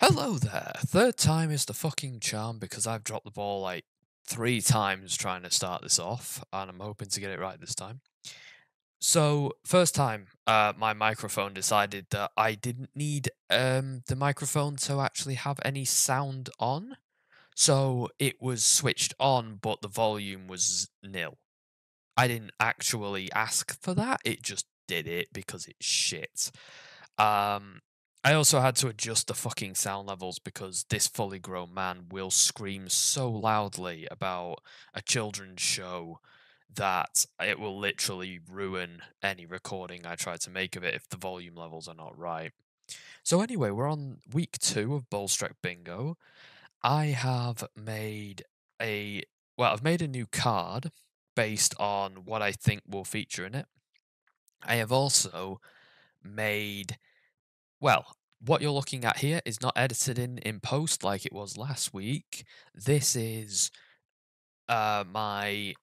Hello there. Third time is the fucking charm because I've dropped the ball like 3 times trying to start this off, and I'm hoping to get it right this time. So, first time, my microphone decided that I didn't need the microphone to actually have any sound on. So it was switched on, but the volume was nil. I didn't actually ask for that, it just did it because it's shit. Um, I also had to adjust the fucking sound levels because this fully grown man will scream so loudly about a children's show that it will literally ruin any recording I try to make of it if the volume levels are not right. So anyway, we're on week 2 of Bowlestrek Bingo. I have made a I've made a new card based on what I think will feature in it. I have also made what you're looking at here is not edited in post like it was last week. This is my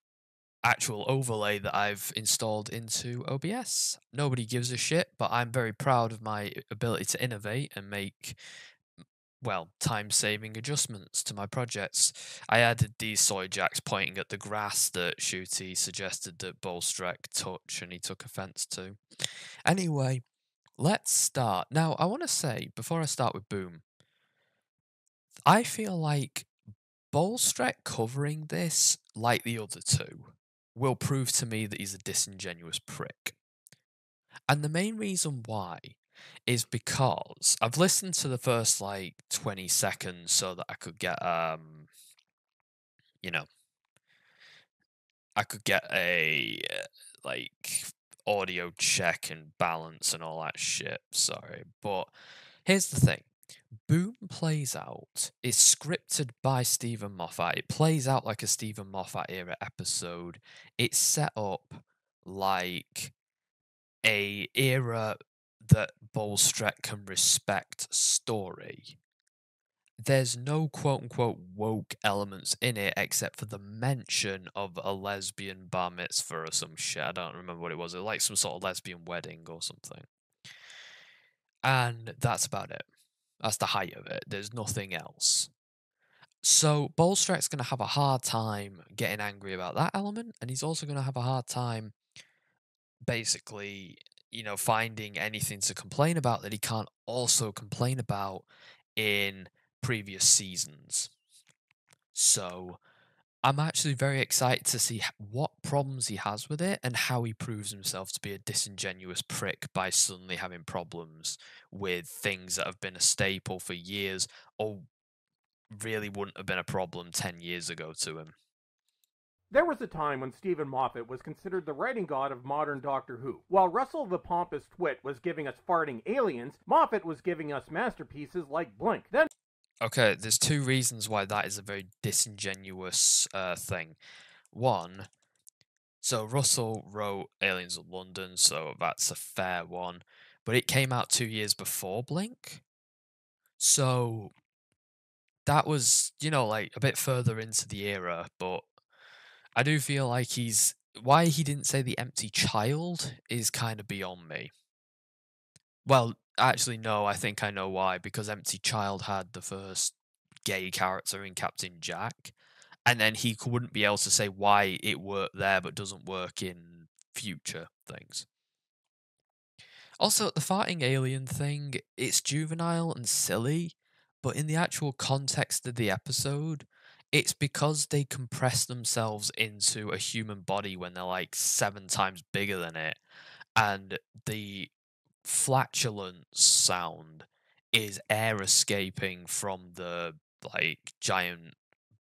actual overlay that I've installed into OBS. Nobody gives a shit, but I'm very proud of my ability to innovate and make time-saving adjustments to my projects. I added these soy jacks pointing at the grass that Shooty suggested that Bowlestrek touch, and he took offense to. Anyway, let's start. Now, I want to say, before I start with Boom, I feel like Bowlestrek covering this, like the other two, will prove to me that he's a disingenuous prick. And the main reason why is because I've listened to the first like 20 seconds so that I could get you know, I could get a like audio check and balance and all that shit. Sorry, but here's the thing. Boom plays out. It's scripted by Stephen Moffat. It plays out like a Stephen Moffat era episode. It's set up like a era that Bowlestrek can respect story. There's no quote unquote woke elements in it except for the mention of a lesbian bar mitzvah or some shit. I don't remember what it was. It was like some sort of lesbian wedding or something. And that's about it. That's the height of it. There's nothing else. So Bowlestrek's going to have a hard time getting angry about that element, and he's also going to have a hard time basically, finding anything to complain about that he can't also complain about in previous seasons. So I'm actually very excited to see what problems he has with it and how he proves himself to be a disingenuous prick by suddenly having problems with things that have been a staple for years or really wouldn't have been a problem 10 years ago to him. There was a time when Stephen Moffat was considered the writing god of modern Doctor Who. While Russell the Pompous Twit was giving us farting aliens, Moffat was giving us masterpieces like Blink. Then Okay, there's 2 reasons why that is a very disingenuous thing. One, so Russell wrote Aliens of London, so that's a fair one, but it came out 2 years before Blink. So that was, like a bit further into the era, but I do feel like why he didn't say the empty child is kind of beyond me. Well, actually, no, I think I know why, because Empty Child had the first gay character in Captain Jack, and then he wouldn't be able to say why it worked there but doesn't work in future things. Also, the farting alien thing, it's juvenile and silly, but in the actual context of the episode, it's because they compress themselves into a human body when they're like 7 times bigger than it, and the flatulence sound is air escaping from the like giant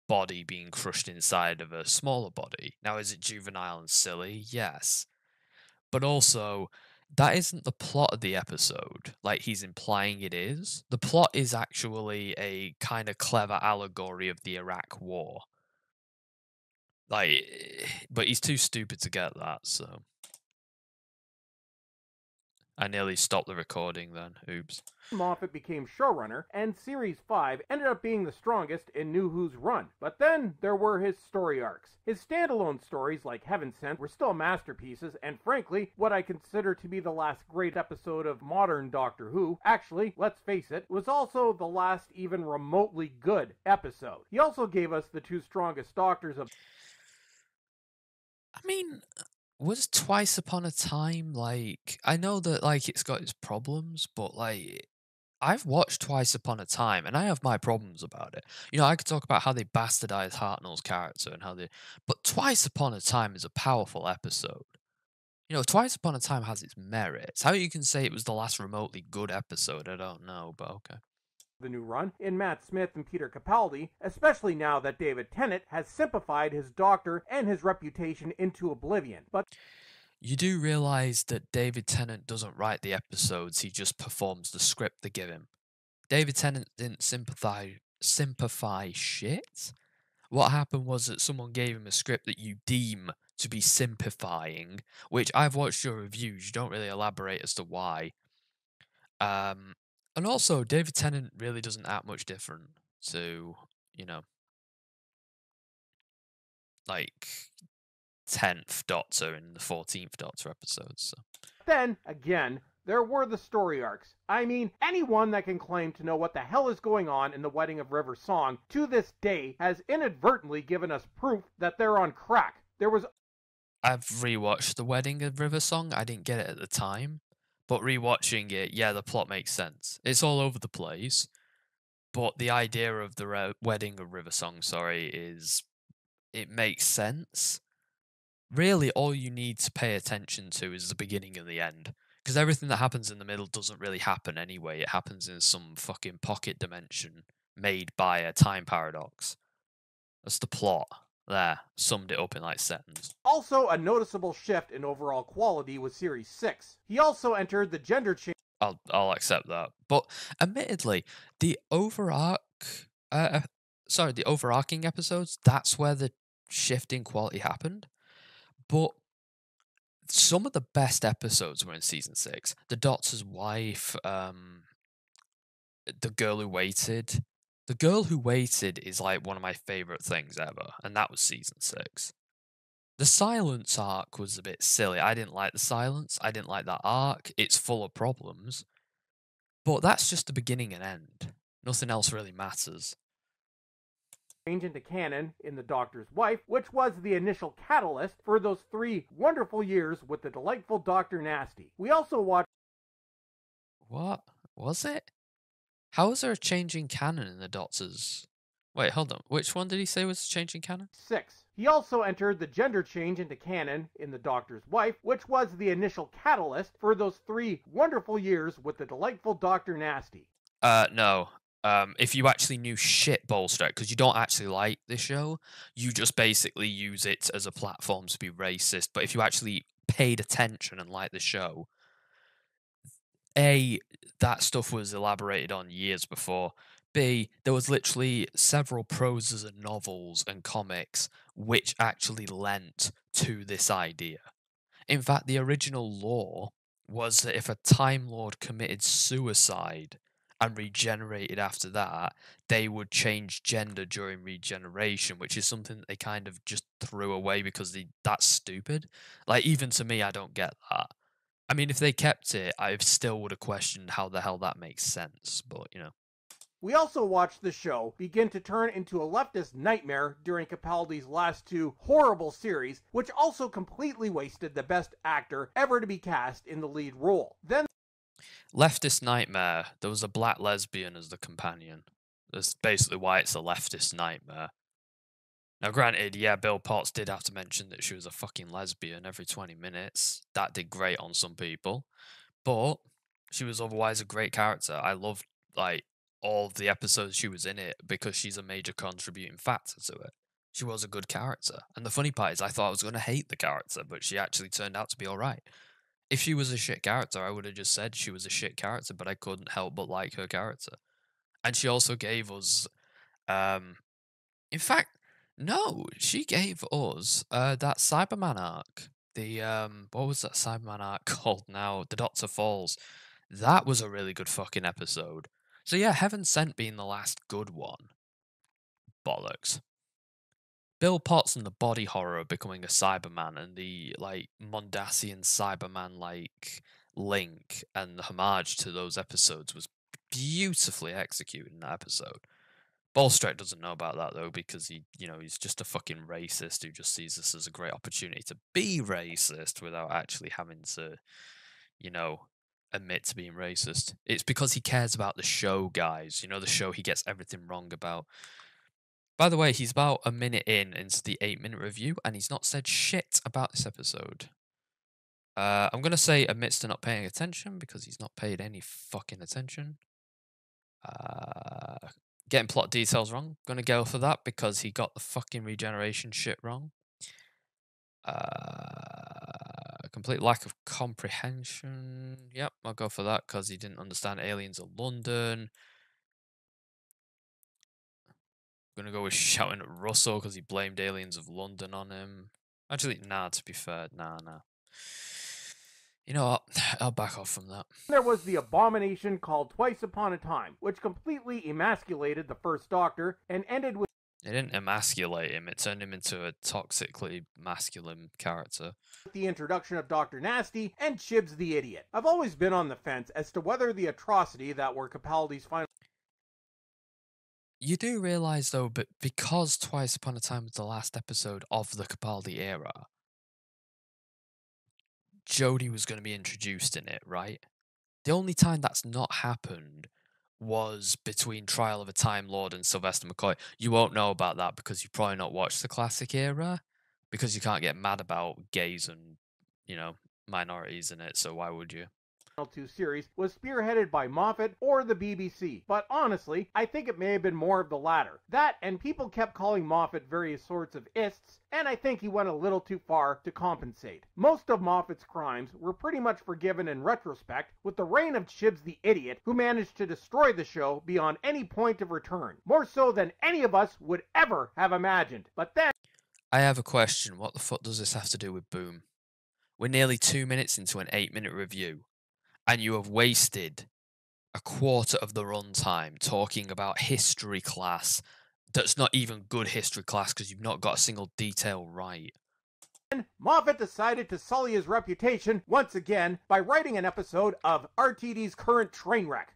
body being crushed inside of a smaller body. Now, is it juvenile and silly? Yes. But also, that isn't the plot of the episode, like he's implying it is. The plot is actually a kind of clever allegory of the Iraq War. Like, but he's too stupid to get that, so. I nearly stopped the recording then. Oops. Moffat became showrunner, and Series 5 ended up being the strongest in New Who's run. But then there were his story arcs. His standalone stories, like Heaven Sent, were still masterpieces, and frankly, what I consider to be the last great episode of modern Doctor Who, actually, let's face it, was also the last even remotely good episode. He also gave us the two strongest Doctors of... I mean, was Twice Upon a Time, like, I know that, like, it's got its problems, but, like, I've watched Twice Upon a Time, and I have my problems about it. You know, I could talk about how they bastardized Hartnell's character and how they... But Twice Upon a Time is a powerful episode. You know, Twice Upon a Time has its merits. How you can say it was the last remotely good episode, I don't know, but okay. The new run in Matt Smith and Peter Capaldi, especially now that David Tennant has simplified his Doctor and his reputation into oblivion. But you do realize that David Tennant doesn't write the episodes, he just performs the script they give him. David Tennant didn't simplify shit. What happened was that someone gave him a script that you deem to be simplifying, which I've watched your reviews, you don't really elaborate as to why. And also, David Tennant really doesn't act much different to, you know, like 10th Doctor and the 14th Doctor episodes. So. Then, again, there were the story arcs. I mean, anyone that can claim to know what the hell is going on in the Wedding of River Song to this day has inadvertently given us proof that they're on crack. I've rewatched The Wedding of River Song. I didn't get it at the time, but rewatching it, yeah, the plot makes sense. It's all over the place, but the idea of the Wedding of River Song, is it makes sense. Really, all you need to pay attention to is the beginning and the end. Because everything that happens in the middle doesn't really happen anyway. It happens in some fucking pocket dimension made by a time paradox. That's the plot. There, summed it up in like seconds. Also, a noticeable shift in overall quality with Series 6. He also entered the gender change. I'll accept that. But admittedly, the overarching episodes, that's where the shift in quality happened. But some of the best episodes were in season 6. The Doctor's Wife, The Girl Who Waited. The Girl Who Waited is like one of my favourite things ever, and that was season 6. The Silence arc was a bit silly. I didn't like the Silence. I didn't like that arc. It's full of problems. But that's just the beginning and end. Nothing else really matters. Change into canon in The Doctor's Wife, which was the initial catalyst for those 3 wonderful years with the delightful Dr. Nasty. We also watched... What? Was it? How was there a change in canon in the Doctor's... Wait, hold on. Which one did he say was a change in canon? 6. He also entered the gender change into canon in The Doctor's Wife, which was the initial catalyst for those 3 wonderful years with the delightful Dr. Nasty. No. If you actually knew shit Bowlestrek, because you don't actually like this show, you just basically use it as a platform to be racist. But if you actually paid attention and liked the show, A, that stuff was elaborated on years before. B, there was literally several proses and novels and comics which actually lent to this idea. In fact, the original law was that if a Time Lord committed suicide and regenerated after that, they would change gender during regeneration, which is something that they kind of just threw away because that's stupid. Like, even to me, I don't get that. I mean, if they kept it, I still would have questioned how the hell that makes sense, but, you know. We also watched the show begin to turn into a leftist nightmare during Capaldi's last 2 horrible series, which also completely wasted the best actor ever to be cast in the lead role. Then, leftist nightmare, there was a black lesbian as the companion. That's basically why it's a leftist nightmare. Now, granted, yeah, Bill Potts did have to mention that she was a fucking lesbian every 20 minutes. That did great on some people. But she was otherwise a great character. I loved, like, all of the episodes she was in it because she's a major contributing factor to it. She was a good character. And the funny part is I thought I was going to hate the character, but she actually turned out to be alright. If she was a shit character, I would have just said she was a shit character, but I couldn't help but like her character. And she also gave us... in fact, no, she gave us that Cyberman arc. The what was that Cyberman arc called now? The Doctor Falls. That was a really good fucking episode. So yeah, Heaven Sent being the last good one. Bollocks. Bill Potts and the body horror of becoming a Cyberman and the like Mondasian Cyberman like link and the homage to those episodes was beautifully executed in that episode. Bowlestrek doesn't know about that though because he's just a fucking racist who just sees this as a great opportunity to be racist without actually having to, admit to being racist. It's because he cares about the show, guys. The show he gets everything wrong about. By the way, he's about a minute into the 8-minute review, and he's not said shit about this episode. I'm going to say admits to not paying attention, because he's not paid any fucking attention. Getting plot details wrong. Going to go for that, because he got the fucking regeneration shit wrong. Complete lack of comprehension. Yep, I'll go for that, because he didn't understand Aliens of London. I'm gonna go with shouting at Russell because he blamed Aliens of London on him. Actually, nah, to be fair, nah. You know what? I'll back off from that. There was the abomination called Twice Upon a Time, which completely emasculated the First Doctor and ended with... It didn't emasculate him, it turned him into a toxically masculine character. The introduction of Dr. Nasty and Chibs the Idiot. I've always been on the fence as to whether the atrocity that were Capaldi's final... You do realise, though, but because Twice Upon a Time was the last episode of the Capaldi era, Jodie was going to be introduced in it, right? The only time that's not happened was between Trial of a Time Lord and Sylvester McCoy. You won't know about that because you've probably not watched the classic era, because you can't get mad about gays and, minorities in it, so why would you? 2 series was spearheaded by Moffat or the BBC, but honestly, I think it may have been more of the latter. That, and people kept calling Moffat various sorts of ists, and I think he went a little too far to compensate. Most of Moffat's crimes were pretty much forgiven in retrospect, with the reign of Chibs the Idiot, who managed to destroy the show beyond any point of return, more so than any of us would ever have imagined. But then... I have a question. What the fuck does this have to do with Boom? We're nearly 2 minutes into an 8-minute review, and you have wasted a quarter of the runtime talking about history class that's not even good history class because you've not got a single detail right. Moffat decided to sully his reputation once again by writing an episode of RTD's current train wreck.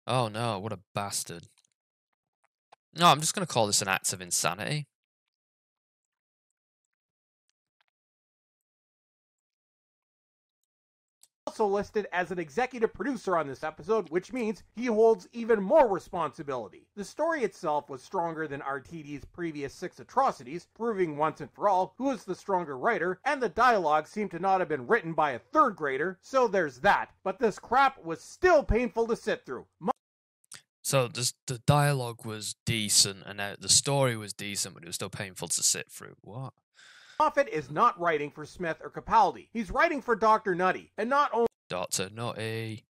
Oh no, what a bastard. No, I'm just going to call this an act of insanity. Also listed as an executive producer on this episode, which means he holds even more responsibility. The story itself was stronger than RTD's previous 6 atrocities, proving once and for all who is the stronger writer, and the dialogue seemed to not have been written by a 3rd grader, so there's that. But this crap was still painful to sit through. So the dialogue was decent, and the story was decent, but it was still painful to sit through. What? Moffat is not writing for Smith or Capaldi. He's writing for Dr. Nutty, and not only... Dr. Nutty.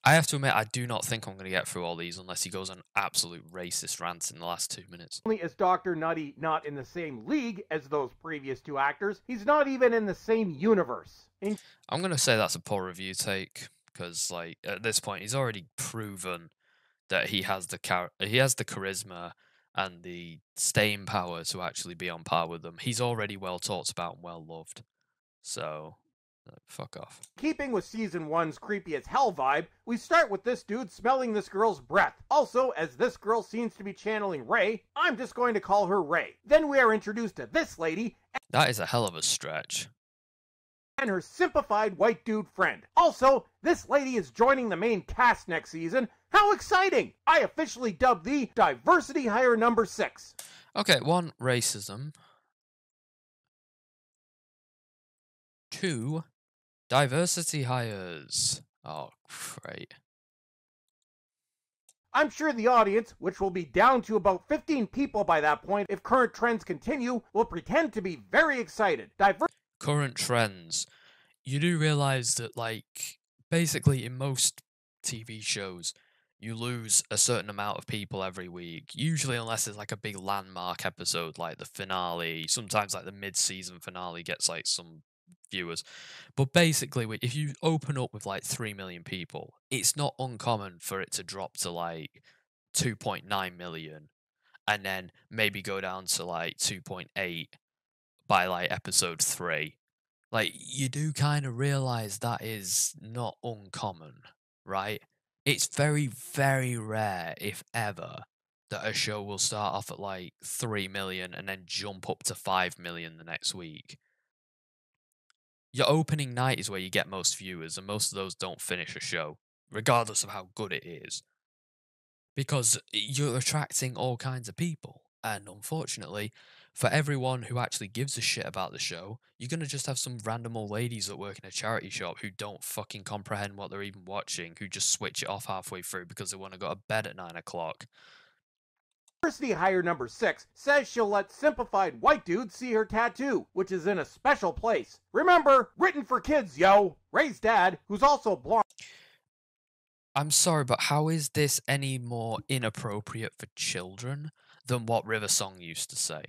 I have to admit, I do not think I'm going to get through all these unless he goes on absolute racist rants in the last 2 minutes. Only is Dr. Nutty not in the same league as those previous 2 actors, he's not even in the same universe. I'm going to say that's a poor review take, because at this point he's already proven that he has the charisma and the staying power to actually be on par with them. He's already well talked about and well loved. So, fuck off. Keeping with season 1's creepy as hell vibe, we start with this dude smelling this girl's breath. Also, as this girl seems to be channeling Ray, I'm just going to call her Ray. Then we are introduced to this lady. That is a hell of a stretch. And her simplified white dude friend. Also, this lady is joining the main cast next season. How exciting! I officially dubbed the Diversity Hire number 6. Okay, 1, racism. 2, diversity hires. Oh, great. I'm sure the audience, which will be down to about 15 people by that point if current trends continue, will pretend to be very excited. Current trends. You do realise that, basically in most TV shows, you lose a certain amount of people every week. Usually, unless it's like a big landmark episode like the finale, sometimes like the mid-season finale gets like some viewers. But basically, if you open up with like 3 million people, it's not uncommon for it to drop to like 2.9 million and then maybe go down to like 2.8 by like episode 3. Like, you do kind of realize that is not uncommon, right? It's very, very rare, if ever, that a show will start off at like 3 million and then jump up to 5 million the next week. Your opening night is where you get most viewers, and most of those don't finish a show, regardless of how good it is, because you're attracting all kinds of people. And unfortunately, for everyone who actually gives a shit about the show, you're going to just have some random old ladies that work in a charity shop who don't fucking comprehend what they're even watching, who just switch it off halfway through because they want to go to bed at 9 o'clock. University hire number 6 says she'll let simplified white dudes see her tattoo, which is in a special place. Remember, written for kids, yo! Ray's dad, who's also blonde. I'm sorry, but how is this any more inappropriate for children than what River Song used to say?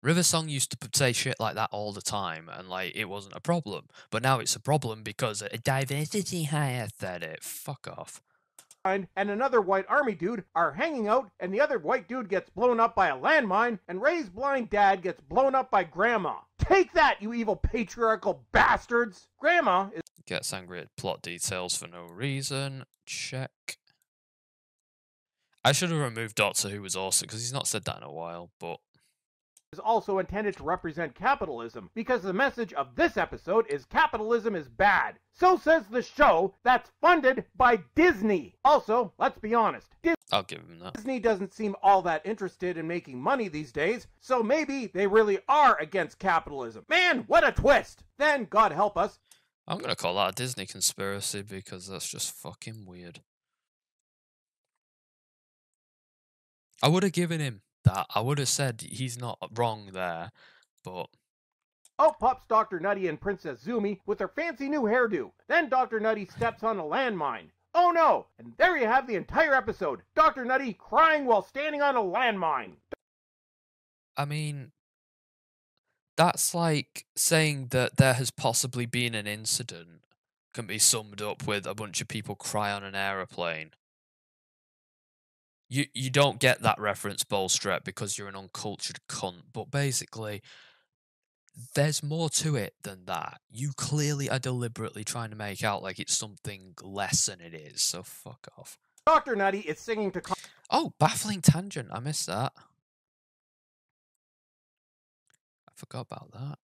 River Song used to say shit like that all the time, and like it wasn't a problem. But now it's a problem because a diversity hire said it. Fuck off. And another white army dude are hanging out, and the other white dude gets blown up by a landmine, and Ray's blind dad gets blown up by Grandma. Take that, you evil patriarchal bastards! Grandma is Gets angry at plot details for no reason. Check. I should have removed Doctor Who was awesome because he's not said that in a while, but also intended to represent capitalism, because the message of this episode is capitalism is bad. So says the show that's funded by Disney. Also, let's be honest, I'll give him that. Disney doesn't seem all that interested in making money these days, so maybe they really are against capitalism. Man, what a twist! Then, God help us, I'm gonna call that a Disney conspiracy because that's just fucking weird. I would have given him that. I would have said he's not wrong there, but out pops Dr. Nutty and Princess Zumi with their fancy new hairdo. Then Dr. Nutty steps on a landmine. Oh no! And there you have the entire episode. Dr. Nutty crying while standing on a landmine. I mean, that's like saying that there has possibly been an incident can be summed up with a bunch of people cry on an aeroplane. You don't get that reference, Bowlestrek, because you're an uncultured cunt, but basically, there's more to it than that. You clearly are deliberately trying to make out like it's something less than it is, so fuck off. Dr. Nutty is singing to... Oh, baffling tangent, I missed that. I forgot about that.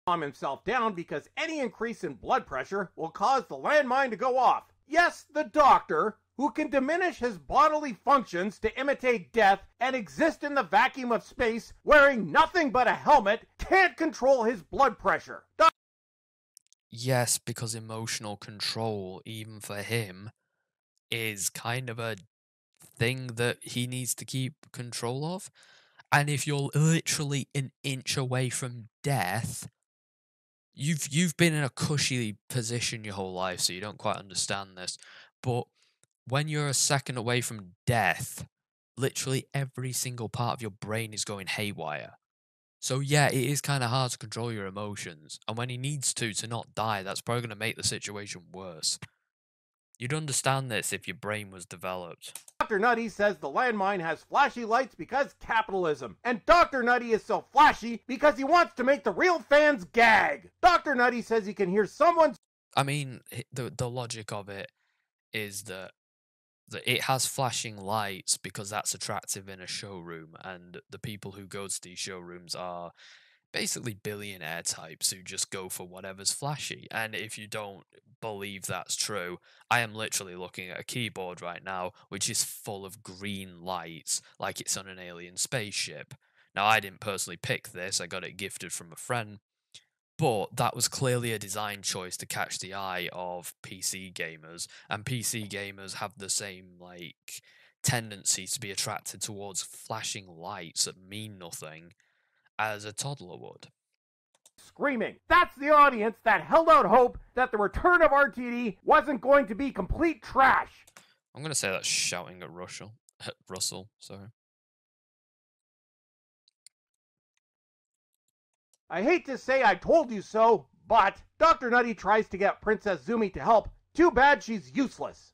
Calm himself down because any increase in blood pressure will cause the landmine to go off. Yes, the doctor, who can diminish his bodily functions to imitate death and exist in the vacuum of space wearing nothing but a helmet, can't control his blood pressure. Yes, because emotional control, even for him, is kind of a thing that he needs to keep control of. And if you're literally an inch away from death, you've been in a cushy position your whole life, so you don't quite understand this. But when you're a second away from death, literally every single part of your brain is going haywire. So yeah, it is kind of hard to control your emotions. And when he needs to not die, that's probably going to make the situation worse. You'd understand this if your brain was developed. Dr. Nutty says the landmine has flashy lights because capitalism. And Dr. Nutty is so flashy because he wants to make the real fans gag. Dr. Nutty says he can hear someone... I mean, the logic of it is that it has flashing lights because that's attractive in a showroom, and the people who go to these showrooms are basically billionaire types who just go for whatever's flashy. And if you don't believe that's true, I am literally looking at a keyboard right now which is full of green lights like it's on an alien spaceship. Now, I didn't personally pick this, I got it gifted from a friend, but that was clearly a design choice to catch the eye of PC gamers, and PC gamers have the same like tendency to be attracted towards flashing lights that mean nothing as a toddler would. screaming. That's the audience that held out hope that the return of RTD wasn't going to be complete trash. I'm going to say that's shouting at Russell. Russell, sorry. I hate to say I told you so, but Dr. Nutty tries to get Princess Zumi to help. Too bad she's useless.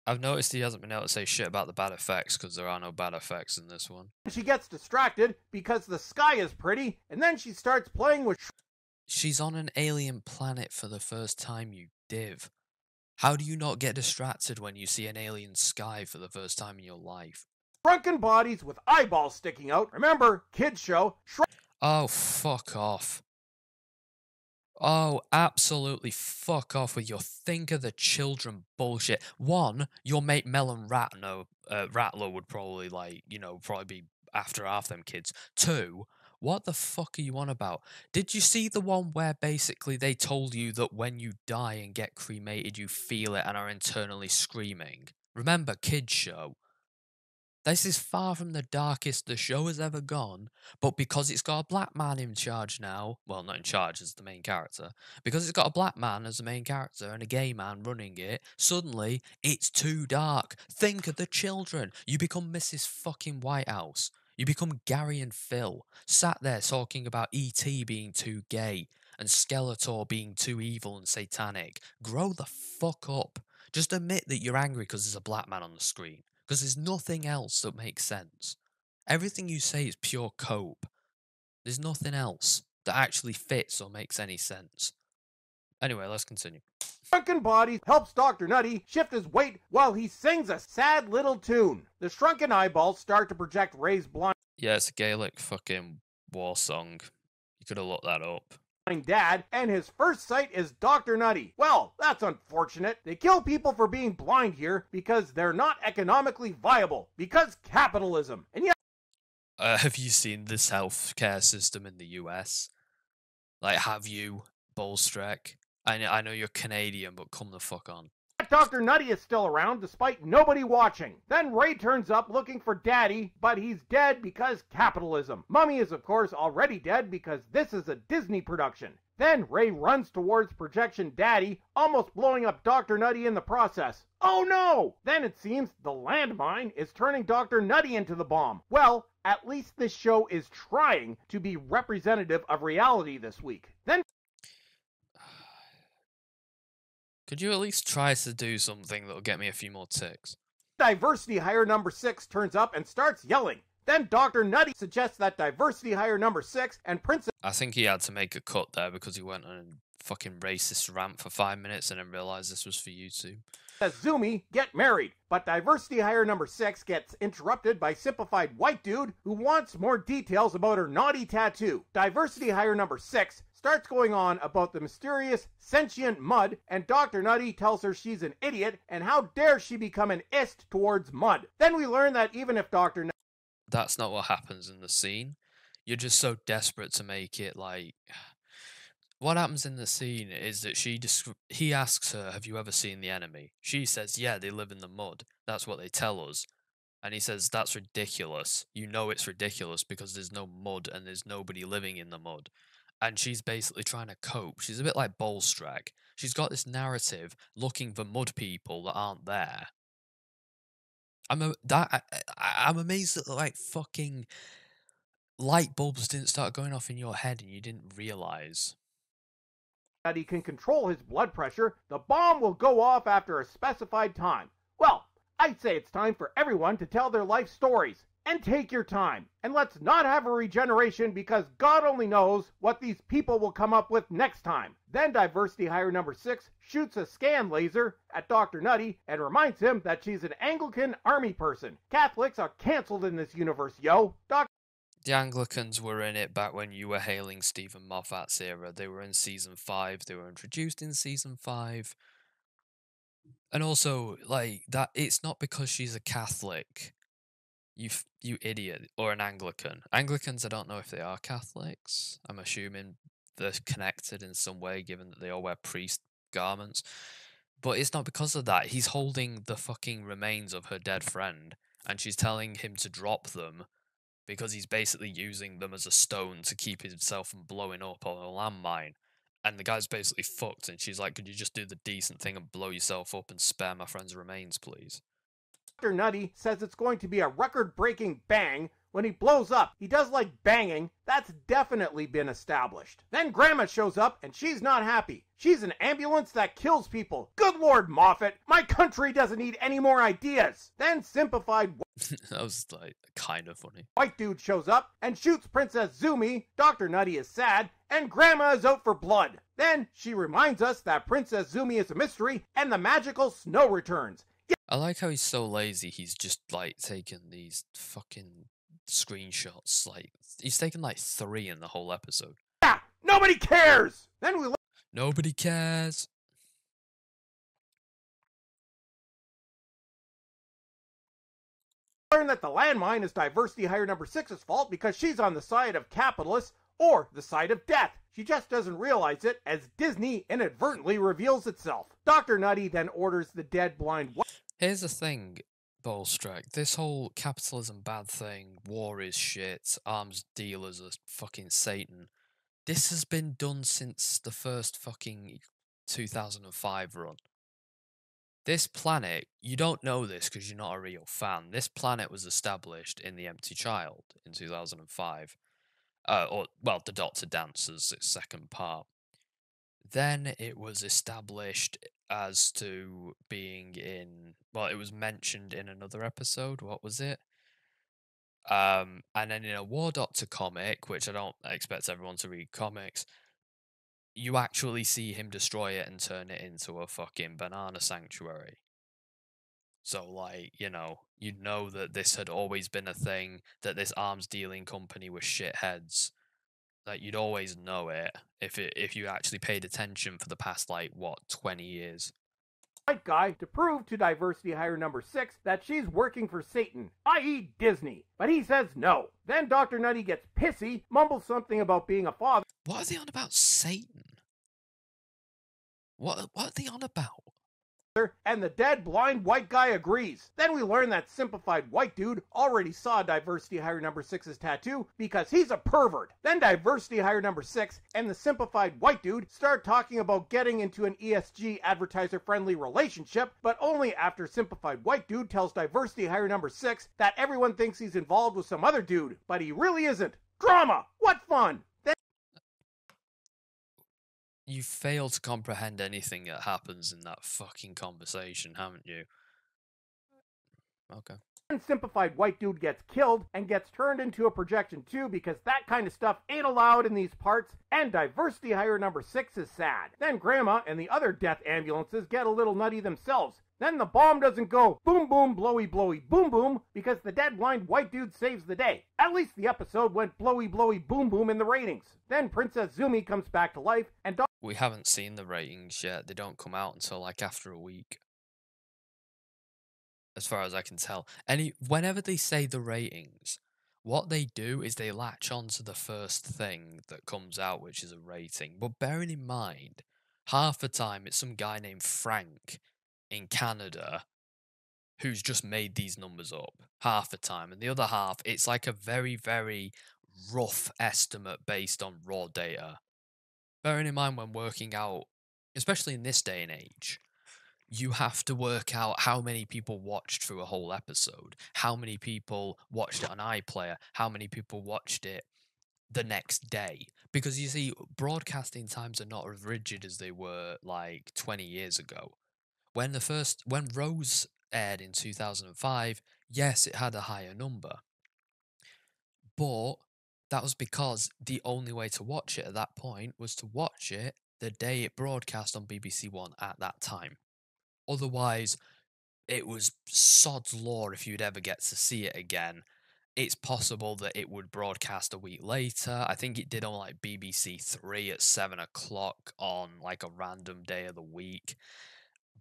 I've noticed he hasn't been able to say shit about the bad effects because there are no bad effects in this one. She gets distracted because the sky is pretty, and then she starts playing with... She's on an alien planet for the first time, you div. How do you not get distracted when you see an alien sky for the first time in your life? Shrunken bodies with eyeballs sticking out. Remember, kids show. Oh, fuck off. Oh, absolutely fuck off with your think of the children bullshit. One, your mate Melon Rattler would probably, like, you know, probably be after half them kids. Two, what the fuck are you on about? Did you see the one where basically they told you that when you die and get cremated, you feel it and are internally screaming? Remember, kids show. This is far from the darkest the show has ever gone, but because it's got a black man in charge now, well, not in charge as the main character, because it's got a black man as the main character and a gay man running it, suddenly it's too dark. Think of the children. You become Mrs. fucking Whitehouse. You become Gary and Phil, sat there talking about E.T. being too gay and Skeletor being too evil and satanic. Grow the fuck up. Just admit that you're angry because there's a black man on the screen. Because there's nothing else that makes sense. Everything you say is pure cope. There's nothing else that actually fits or makes any sense. Anyway, let's continue. Shrunken body helps Dr. Nutty shift his weight while he sings a sad little tune. The shrunken eyeballs start to project Ray's blind... Yeah, it's a Gaelic fucking war song. You could have looked that up. Dad, and his first sight is Dr. Nutty. Well, that's unfortunate. They kill people for being blind here because they're not economically viable. Because capitalism. And yeah. Have you seen this healthcare system in the US? Like, have you, Bowlestrek? I know you're Canadian, but come the fuck on. Dr. Nutty is still around despite nobody watching. Then Ray turns up looking for Daddy, but he's dead because capitalism. Mummy is of course already dead because this is a Disney production. Then Ray runs towards Projection Daddy, almost blowing up Dr. Nutty in the process. Oh no! Then it seems the landmine is turning Dr. Nutty into the bomb. Well, at least this show is trying to be representative of reality this week. Then could you at least try to do something that'll get me a few more ticks? Diversity hire number 6 turns up and starts yelling. Then Dr. Nutty suggests that diversity hire number 6 and Princess... I think he had to make a cut there because he went on a fucking racist rant for 5 minutes and then realised this was for YouTube. Zumi get married, but diversity hire number 6 gets interrupted by simplified white dude who wants more details about her naughty tattoo. Diversity hire number 6 starts going on about the mysterious sentient mud, and Dr. Nutty tells her she's an idiot and how dare she become an ist towards mud. Then we learn that even if Dr. Nutty... That's not what happens in the scene. You're just so desperate to make it like... What happens in the scene is that he asks her, have you ever seen the enemy? She says, yeah, they live in the mud. That's what they tell us. And he says, that's ridiculous. You know it's ridiculous because there's no mud and there's nobody living in the mud. And she's basically trying to cope. She's a bit like Bowlestrek. She's got this narrative looking for mud people that aren't there. I'm amazed that like fucking light bulbs didn't start going off in your head and you didn't realise. That he can control his blood pressure, the bomb will go off after a specified time. Well, I'd say it's time for everyone to tell their life stories. And take your time. And let's not have a regeneration because God only knows what these people will come up with next time. Then diversity hire number 6 shoots a scan laser at Dr. Nutty and reminds him that she's an Anglican army person. Catholics are cancelled in this universe, yo. The Anglicans were in it back when you were hailing Stephen Moffat's era. They were in season 5. They were introduced in season 5. And also, like, that it's not because she's a Catholic. You idiot, or an Anglican. Anglicans, I don't know if they are Catholics. I'm assuming they're connected in some way, given that they all wear priest garments. But it's not because of that. He's holding the fucking remains of her dead friend, and she's telling him to drop them because he's basically using them as a stone to keep himself from blowing up on a landmine. And the guy's basically fucked, and she's like, could you just do the decent thing and blow yourself up and spare my friend's remains, please? Dr. Nutty says it's going to be a record-breaking bang when he blows up. He does like banging. That's definitely been established. Then Grandma shows up, and she's not happy. She's an ambulance that kills people. Good Lord, Moffat, my country doesn't need any more ideas. Then Simplified That was, like, kind of funny. White Dude shows up and shoots Princess Zumi. Dr. Nutty is sad, and Grandma is out for blood. Then she reminds us that Princess Zumi is a mystery, and the magical snow returns. I like how he's so lazy, he's just, like, taking these fucking screenshots. Like, he's taken, like, 3 in the whole episode. Yeah, nobody cares! Then we Nobody cares. learn that the landmine is Diversity Hire Number 6's fault because she's on the side of capitalists or the side of death. She just doesn't realize it as Disney inadvertently reveals itself. Dr. Nutty then orders the dead blind. Here's the thing, Bowlestrek. This whole capitalism bad thing, war is shit, arms dealers are fucking Satan. This has been done since the first fucking 2005 run. This planet, you don't know this because you're not a real fan. This planet was established in The Empty Child in 2005. The Doctor Dances, its second part. Then it was established as to being in, well, it was mentioned in another episode. What was it? And then in a War Doctor comic, which I don't expect everyone to read comics, you actually see him destroy it and turn it into a fucking banana sanctuary. So, like, you'd know that this had always been a thing, that this arms dealing company was shitheads. Like, you'd always know it if you actually paid attention for the past, 20 years. White guy to prove to Diversity Hire Number 6 that she's working for Satan, i.e. Disney. But he says no. Then Dr. Nutty gets pissy, mumbles something about being a father. What are they on about Satan? What are they on about? And the dead blind white guy agrees. Then we learn that Simplified White Dude already saw Diversity Hire Number 6's tattoo because he's a pervert. Then Diversity Hire Number 6 and the Simplified White Dude start talking about getting into an ESG advertiser-friendly relationship, but only after Simplified White Dude tells Diversity Hire Number 6 that everyone thinks he's involved with some other dude, but he really isn't. Drama! What fun! You fail to comprehend anything that happens in that fucking conversation, haven't you? Okay. Simplified White Dude gets killed and gets turned into a projection too because that kind of stuff ain't allowed in these parts, and Diversity Hire Number 6 is sad. Then Grandma and the other death ambulances get a little nutty themselves. Then the bomb doesn't go boom boom blowy blowy boom boom because the dead blind white dude saves the day. At least the episode went blowy blowy boom boom in the ratings. Then Princess Zumi comes back to life and we haven't seen the ratings yet. They don't come out until after a week, as far as I can tell. Whenever they say the ratings, what they do is they latch on to the first thing that comes out, which is a rating. But bearing in mind, half the time it's some guy named Frank in Canada who's just made these numbers up half the time, and the other half it's like a very, very rough estimate based on raw data. Bearing in mind when working out, especially in this day and age, you have to work out how many people watched through a whole episode, how many people watched it on iPlayer, how many people watched it the next day. Because you see, broadcasting times are not as rigid as they were 20 years ago. When Rose aired in 2005, yes, it had a higher number. But that was because the only way to watch it at that point was to watch it the day it broadcast on BBC One at that time. Otherwise, it was sod's law if you'd ever get to see it again. It's possible that it would broadcast a week later. I think it did on BBC 3 at 7 o'clock on a random day of the week.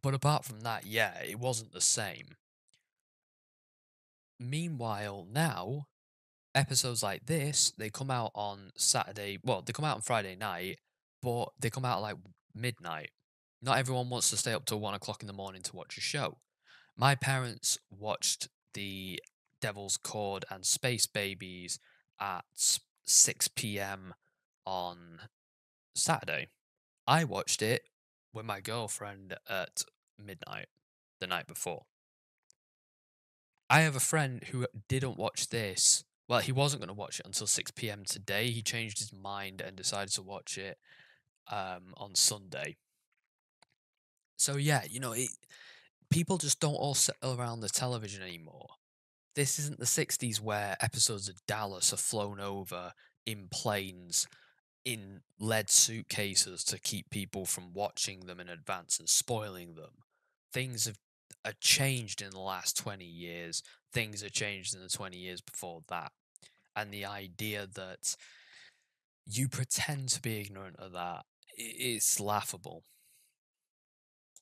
But apart from that, yeah, it wasn't the same. Meanwhile, now, episodes like this, they come out on Saturday, well, they come out on Friday night, but they come out at midnight. Not everyone wants to stay up till 1 o'clock in the morning to watch a show. My parents watched the Devil's Cord and Space Babies at 6 p.m. on Saturday. I watched it with my girlfriend at midnight the night before. I have a friend who didn't watch this. Well, he wasn't going to watch it until 6 p.m. today. He changed his mind and decided to watch it on Sunday. So yeah, people just don't all sit around the television anymore. This isn't the 60s where episodes of Dallas are flown over in planes in lead suitcases to keep people from watching them in advance and spoiling them. Things have changed in the last 20 years. Things have changed in the 20 years before that. And the idea that you pretend to be ignorant of that is laughable.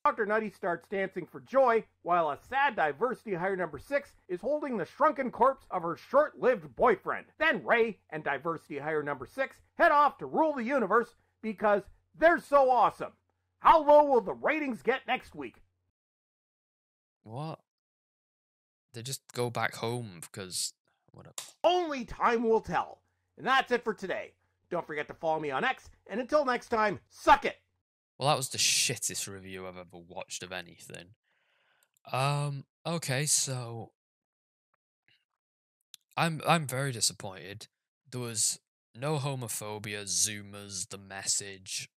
Dr. Nutty starts dancing for joy, while a sad diversity hire number 6 is holding the shrunken corpse of her short-lived boyfriend. Then Ray and diversity hire number 6 head off to rule the universe because they're so awesome. How low will the ratings get next week? What? They just go back home because whatever. Only time will tell. And that's it for today. Don't forget to follow me on X, and until next time, suck it! Well, that was the shittest review I've ever watched of anything. Okay, so I'm very disappointed. There was no homophobia, Zoomers, The Message,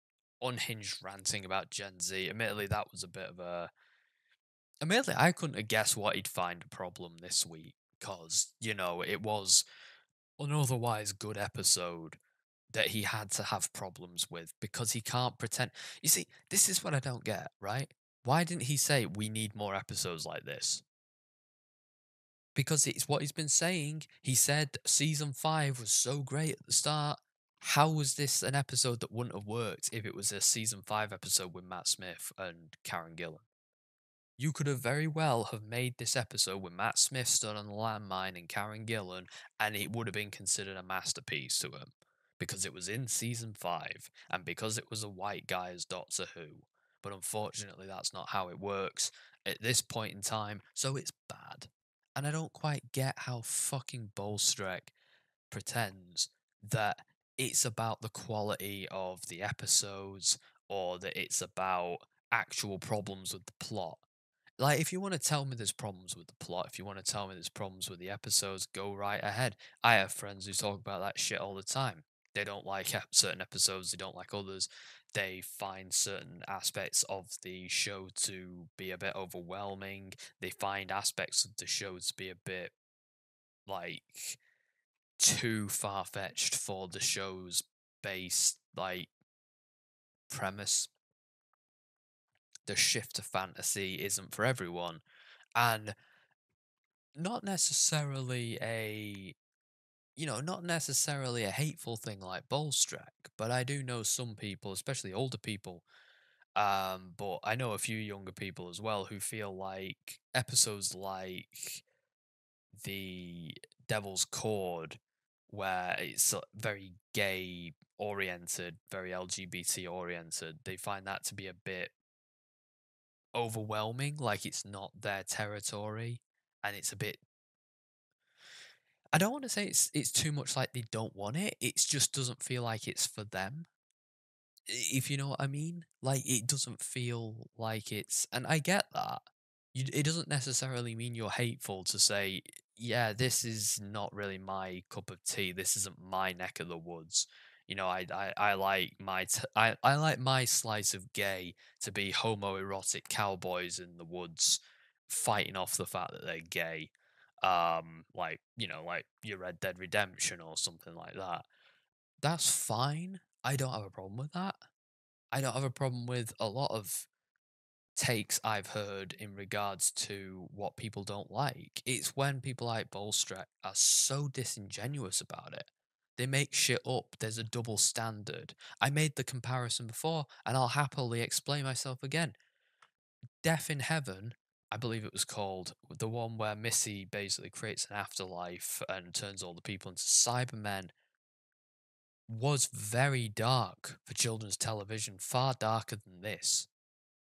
unhinged ranting about Gen Z. Admittedly, that was a bit of a... Admittedly, I couldn't have guessed what he'd find a problem this week, because, it was an otherwise good episode that he had to have problems with because he can't pretend. You see, this is what I don't get, right? Why didn't he say we need more episodes like this? Because it's what he's been saying. He said season 5 was so great at the start. How was this an episode that wouldn't have worked if it was a season 5 episode with Matt Smith and Karen Gillan? You could have very well have made this episode with Matt Smith stood on the landmine and Karen Gillan, and it would have been considered a masterpiece to him. Because it was in season 5, and because it was a white guy as Doctor Who. But unfortunately, that's not how it works at this point in time, so it's bad. And I don't quite get how fucking Bowlestrek pretends that it's about the quality of the episodes, or that it's about actual problems with the plot. Like, if you want to tell me there's problems with the plot, if you want to tell me there's problems with the episodes, go right ahead. I have friends who talk about that shit all the time. They don't like certain episodes, they don't like others. They find certain aspects of the show to be a bit overwhelming. They find aspects of the show to be a bit, like, too far-fetched for the show's base, like, premise. The shift to fantasy isn't for everyone. And not necessarily not necessarily a hateful thing like Bowlestrek, but I do know some people, especially older people, but I know a few younger people as well who feel like episodes like the Devil's Cord, where it's very gay oriented, very LGBT oriented, they find that to be a bit overwhelming, like it's not their territory, and it's a bit... I don't want to say it's too much like they don't want it. It just doesn't feel like it's for them. If you know what I mean. Like, it doesn't feel like it's... And I get that. It doesn't necessarily mean you're hateful to say, yeah, this is not really my cup of tea. This isn't my neck of the woods. I like I like my slice of gay to be homoerotic cowboys in the woods fighting off the fact that they're gay. Like your Red Dead Redemption or something like that. That's fine. I don't have a problem with that. I don't have a problem with a lot of takes I've heard in regards to what people don't like. It's when people like Bowlestrek are so disingenuous about it. They make shit up. There's a double standard. I made the comparison before, and I'll happily explain myself again. Death in Heaven, I believe it was called, the one where Missy basically creates an afterlife and turns all the people into Cybermen, was very dark for children's television, far darker than this.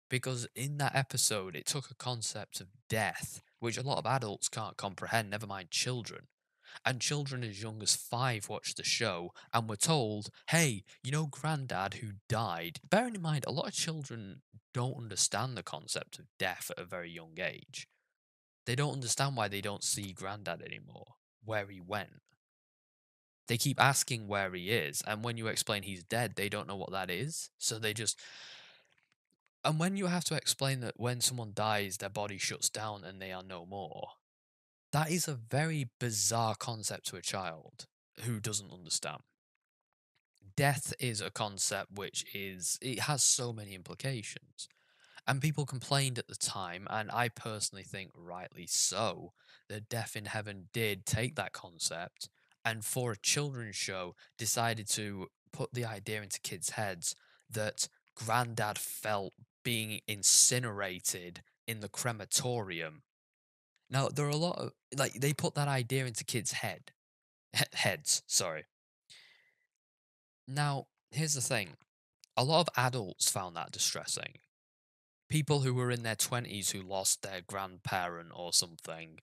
Because in that episode, it took a concept of death which a lot of adults can't comprehend, never mind children. And children as young as 5 watched the show and were told, hey, you know Grandad who died? Bearing in mind, a lot of children don't understand the concept of death at a very young age. They don't understand why they don't see Grandad anymore, where he went. They keep asking where he is, and when you explain he's dead, they don't know what that is. So they just. And when you have to explain that when someone dies, their body shuts down and they are no more, that is a very bizarre concept to a child who doesn't understand. Death is a concept it has so many implications. And people complained at the time, and I personally think rightly so, that Death in Heaven did take that concept and for a children's show decided to put the idea into kids' heads that Grandad felt being incinerated in the crematorium. Now, there are a lot of, like, they put that idea into kids' heads, sorry. Now, here's the thing. A lot of adults found that distressing. People who were in their 20s who lost their grandparent or something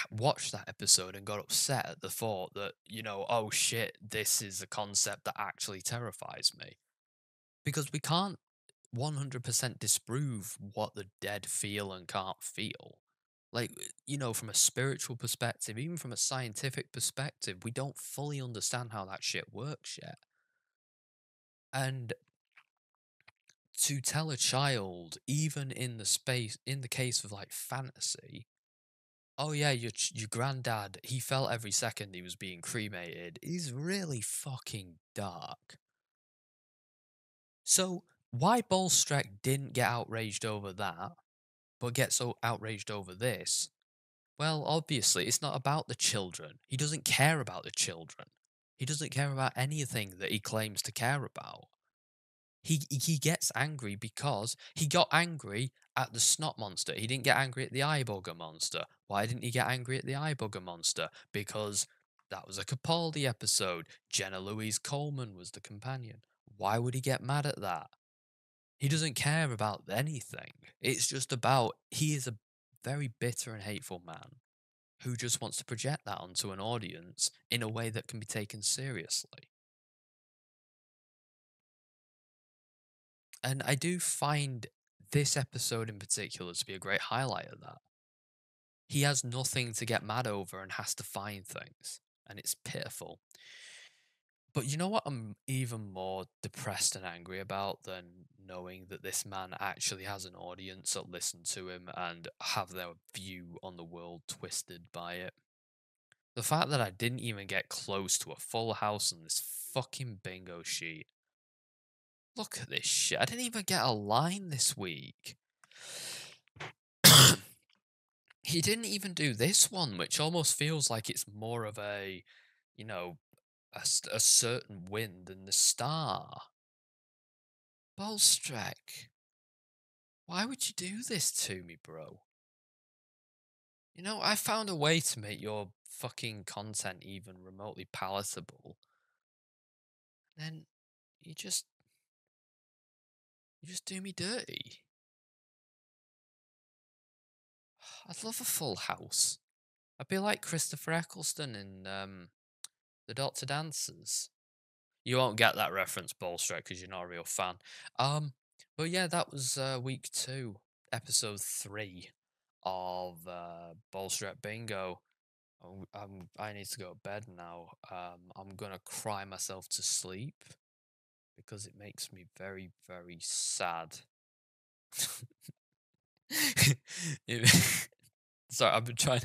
watched that episode and got upset at the thought that, oh shit, this is a concept that actually terrifies me. Because we can't 100% disprove what the dead feel and can't feel. Like, from a spiritual perspective, even from a scientific perspective, we don't fully understand how that shit works yet. And to tell a child, even in the case of like fantasy, oh yeah, your granddad, he felt every second he was being cremated, is really fucking dark. So why Bowlestrek didn't get outraged over that, but get so outraged over this? Well, obviously, it's not about the children. He doesn't care about the children. He doesn't care about anything that he claims to care about. He gets angry because he got angry at the snot monster. He didn't get angry at the eye bugger monster. Why didn't he get angry at the eye bugger monster? Because that was a Capaldi episode. Jenna Louise Coleman was the companion. Why would he get mad at that? He doesn't care about anything. It's just about he is a very bitter and hateful man who just wants to project that onto an audience in a way that can be taken seriously. And I do find this episode in particular to be a great highlight of that. He has nothing to get mad over and has to find things, and it's pitiful. But you know what I'm even more depressed and angry about than knowing that this man actually has an audience that listen to him and have their view on the world twisted by it? The fact that I didn't even get close to a full house on this fucking bingo sheet. Look at this shit. I didn't even get a line this week. He didn't even do this one, which almost feels like it's more of a, a certain win than the star. Bowlestrek, why would you do this to me, bro? I found a way to make your fucking content even remotely palatable. Then you just do me dirty. I'd love a full house. I'd be like Christopher Eccleston in The Doctor Dancers. You won't get that reference, Bowlestrek, because you're not a real fan. But yeah, that was week 2, episode 3 of Bowlestrek Bingo. I need to go to bed now. I'm gonna cry myself to sleep because it makes me very, very sad. Sorry, I've been trying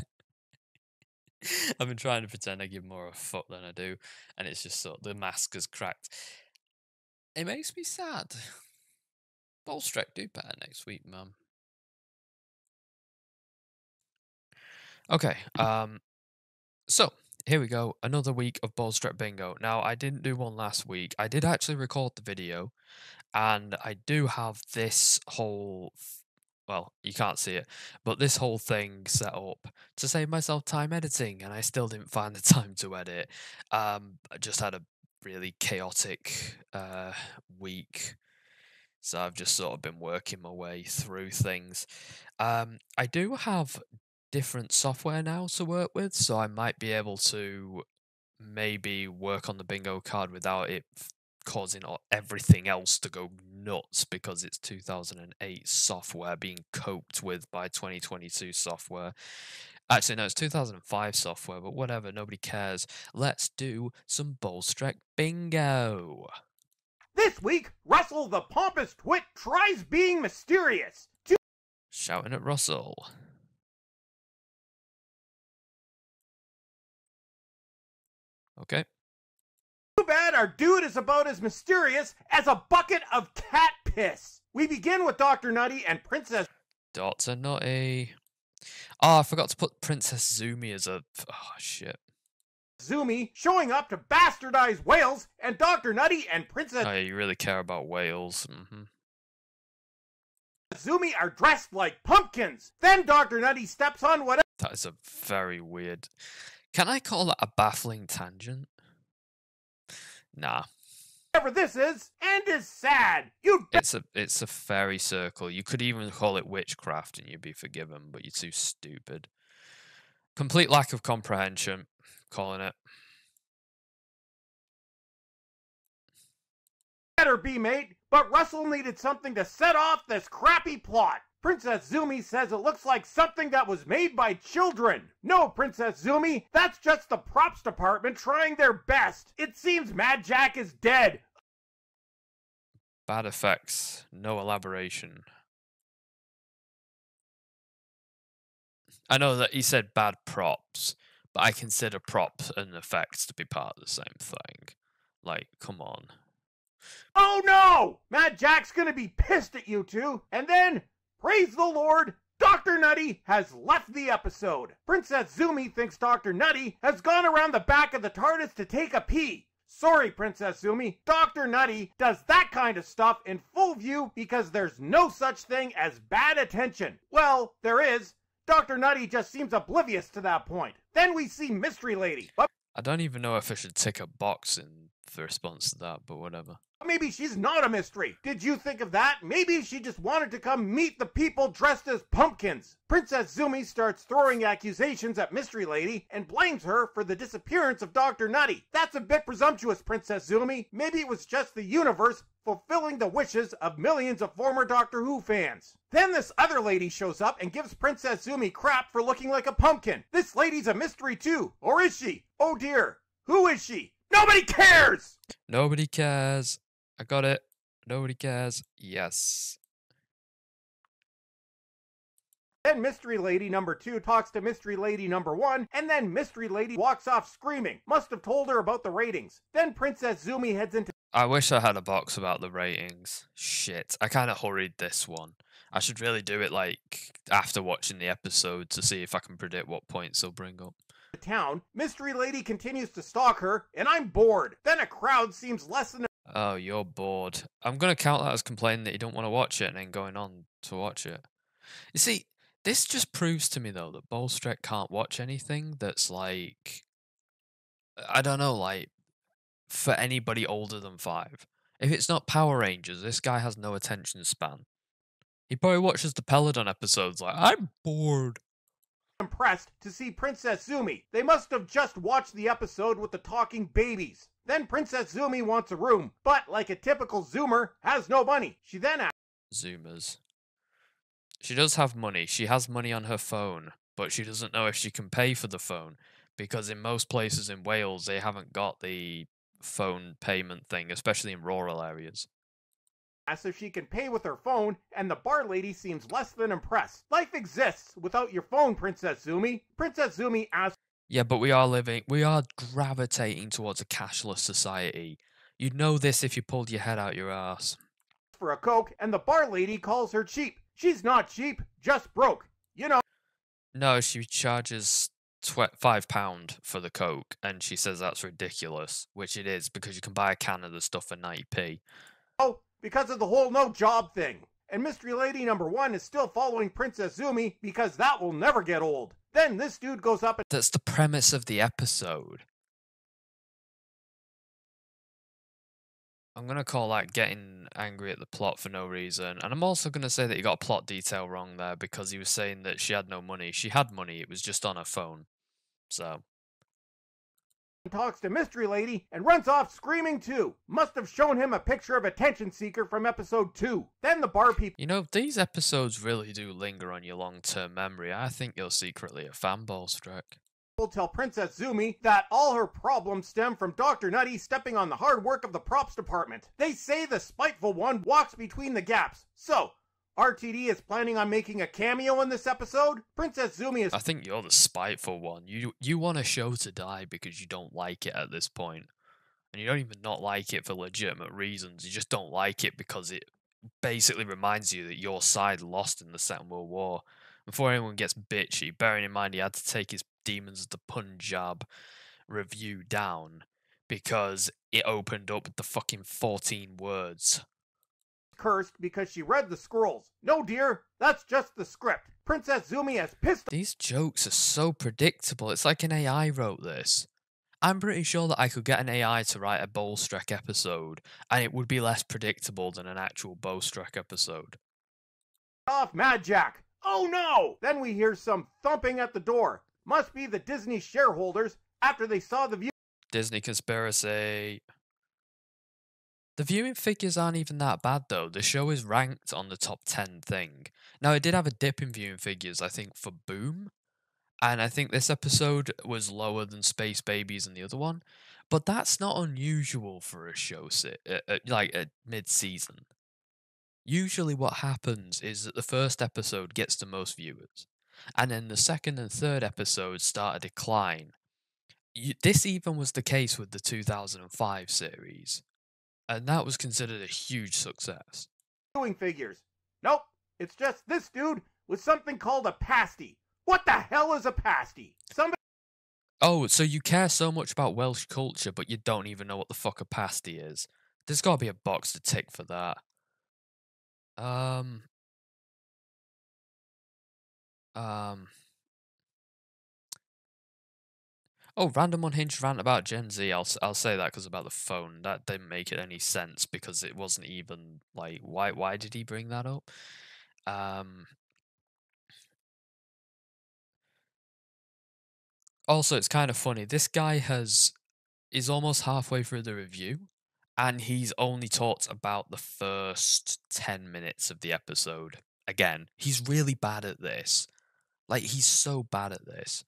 to pretend I give more of a fuck than I do, and it's just sort of the mask has cracked. It makes me sad. Bowlestrek, do better next week, man. Okay, so here we go. Another week of Bowlestrek Bingo. Now, I didn't do one last week. I did actually record the video, and I do have this whole well, you can't see it, but this whole thing set up to save myself time editing, and I still didn't find the time to edit. I just had a really chaotic week. So I've just sort of been working my way through things. I do have different software now to work with, so I might be able to maybe work on the bingo card without it causing everything else to go nuts because it's 2008 software being coped with by 2022 software. Actually, no, it's 2005 software, but whatever, nobody cares. Let's do some Bowlestrek bingo. This week, Russell the pompous twit tries being mysterious. Shouting at Russell. Okay. Too bad our dude is about as mysterious as a bucket of cat piss. We begin with Dr. Nutty and Princess Dr. Nutty. Oh, I forgot to put Princess Zumi as a... Oh, shit. Zumi showing up to bastardize whales, and Dr. Nutty and Princess Oh, you really care about whales. Zumi are dressed like pumpkins. Then Dr. Nutty steps on whatever. That is a very weird... Can I call that a baffling tangent? Nah. Whatever this is, and is sad. It's a fairy circle. You could even call it witchcraft and you'd be forgiven, but you're too stupid. Complete lack of comprehension. Calling it. Better be, mate, but Russell needed something to set off this crappy plot. Princess Zumi says it looks like something that was made by children. No, Princess Zumi, that's just the props department trying their best. It seems Mad Jack is dead. Bad effects. No elaboration. I know that he said bad props, but I consider props and effects to be part of the same thing. Like, come on. Oh no! Mad Jack's gonna be pissed at you two, and then... Praise the Lord, Dr. Nutty has left the episode. Princess Zumi thinks Dr. Nutty has gone around the back of the TARDIS to take a pee. Sorry, Princess Zumi, Dr. Nutty does that kind of stuff in full view because there's no such thing as bad attention. Well, there is. Dr. Nutty just seems oblivious to that point. Then we see Mystery Lady. But I don't even know if I should tick a box in the response to that, but whatever. maybe she's not a mystery. Did you think of that? Maybe she just wanted to come meet the people dressed as pumpkins. Princess Zumi starts throwing accusations at Mystery Lady and blames her for the disappearance of Dr. Nutty. That's a bit presumptuous, Princess Zumi. Maybe it was just the universe fulfilling the wishes of millions of former Doctor Who fans. Then this other lady shows up and gives Princess Zumi crap for looking like a pumpkin. This lady's a mystery too. Or is she? Oh dear. Who is she? Nobody cares! Nobody cares. I got it. Nobody cares. Yes. Then Mystery Lady number 2 talks to Mystery Lady number 1, and then Mystery Lady walks off screaming. Must have told her about the ratings. Then Princess Zumi heads into... I wish I had a box about the ratings. Shit. I kind of hurried this one. I should really do it like after watching the episode to see if I can predict what points they'll bring up. town. Mystery Lady continues to stalk her, and I'm bored. Then a crowd seems less than... Oh, you're bored. I'm going to count that as complaining that you don't want to watch it and then going on to watch it. You see, this just proves to me, though, that Bowlestrek can't watch anything that's like... I don't know, like, for anybody older than 5. If it's not Power Rangers, this guy has no attention span. He probably watches the Peladon episodes like, I'm bored. Impressed to see Princess Zumi. They must have just watched the episode with the talking babies. Then Princess Zumi wants a room, but like a typical Zoomer, has no money. She then asks... Zoomers. She does have money. She has money on her phone, but she doesn't know if she can pay for the phone, because in most places in Wales, they haven't got the phone payment thing, especially in rural areas. Asks if she can pay with her phone, and the bar lady seems less than impressed. Life exists without your phone, Princess Zumi. Princess Zumi asks... Yeah, but we are gravitating towards a cashless society. You'd know this if you pulled your head out your ass. For a Coke, and the bar lady calls her cheap. She's not cheap, just broke. You know. No, she charges £5 for the Coke, and she says that's ridiculous, which it is, because you can buy a can of the stuff for 90p. Oh, because of the whole no job thing. And Mystery Lady number 1 is still following Princess Zumi because that will never get old. Then this dude goes up and... That's the premise of the episode. I'm gonna call that getting angry at the plot for no reason, and I'm also gonna say that he got a plot detail wrong there because he was saying that she had no money. She had money, it was just on her phone. So talks to Mystery Lady and runs off screaming too. Must have shown him a picture of Attention Seeker from episode 2. Then the bar people. you know, these episodes really do linger on your long-term memory. I think you're secretly a fan, Bowlestrek. Tell Princess Zumi that all her problems stem from Dr. Nutty stepping on the hard work of the props department. They say the spiteful one walks between the gaps. So, RTD is planning on making a cameo in this episode? Princess Zumi is. I think you're the spiteful one. You want a show to die because you don't like it at this point. And you don't even not like it for legitimate reasons. You just don't like it because it basically reminds you that your side lost in the Second World War. Before anyone gets bitchy, bearing in mind he had to take his Demons of the Punjab review down because it opened up with the fucking 14 words. Cursed because she read the scrolls. No, dear, that's just the script. Princess Zumi has pissed. These jokes are so predictable. It's like an AI wrote this. I'm pretty sure that I could get an AI to write a Bowlestrek episode, and it would be less predictable than an actual Bowlestrek episode. Off Mad Jack. Oh no! Then we hear some thumping at the door. Must be the Disney shareholders after they saw the view. Disney conspiracy. The viewing figures aren't even that bad though. The show is ranked on the top 10 thing. Now it did have a dip in viewing figures, I think, for Boom. And I think this episode was lower than Space Babies and the other one. But that's not unusual for a show like at mid-season. Usually what happens is that the first episode gets the most viewers. And then the second and third episodes start a decline. This even was the case with the 2005 series. And that was considered a huge success. Viewing figures. Nope, it's just this dude with something called a pasty. What the hell is a pasty? Somebody. Oh, so you care so much about Welsh culture, but you don't even know what the fuck a pasty is. There's gotta be a box to tick for that. Oh, random unhinged rant about Gen Z. I'll say that because about the phone. That didn't make it any sense because it wasn't even like why did he bring that up? Also, it's kind of funny. This guy is almost halfway through the review, and he's only talked about the first 10 minutes of the episode. Again, he's really bad at this. Like, he's so bad at this.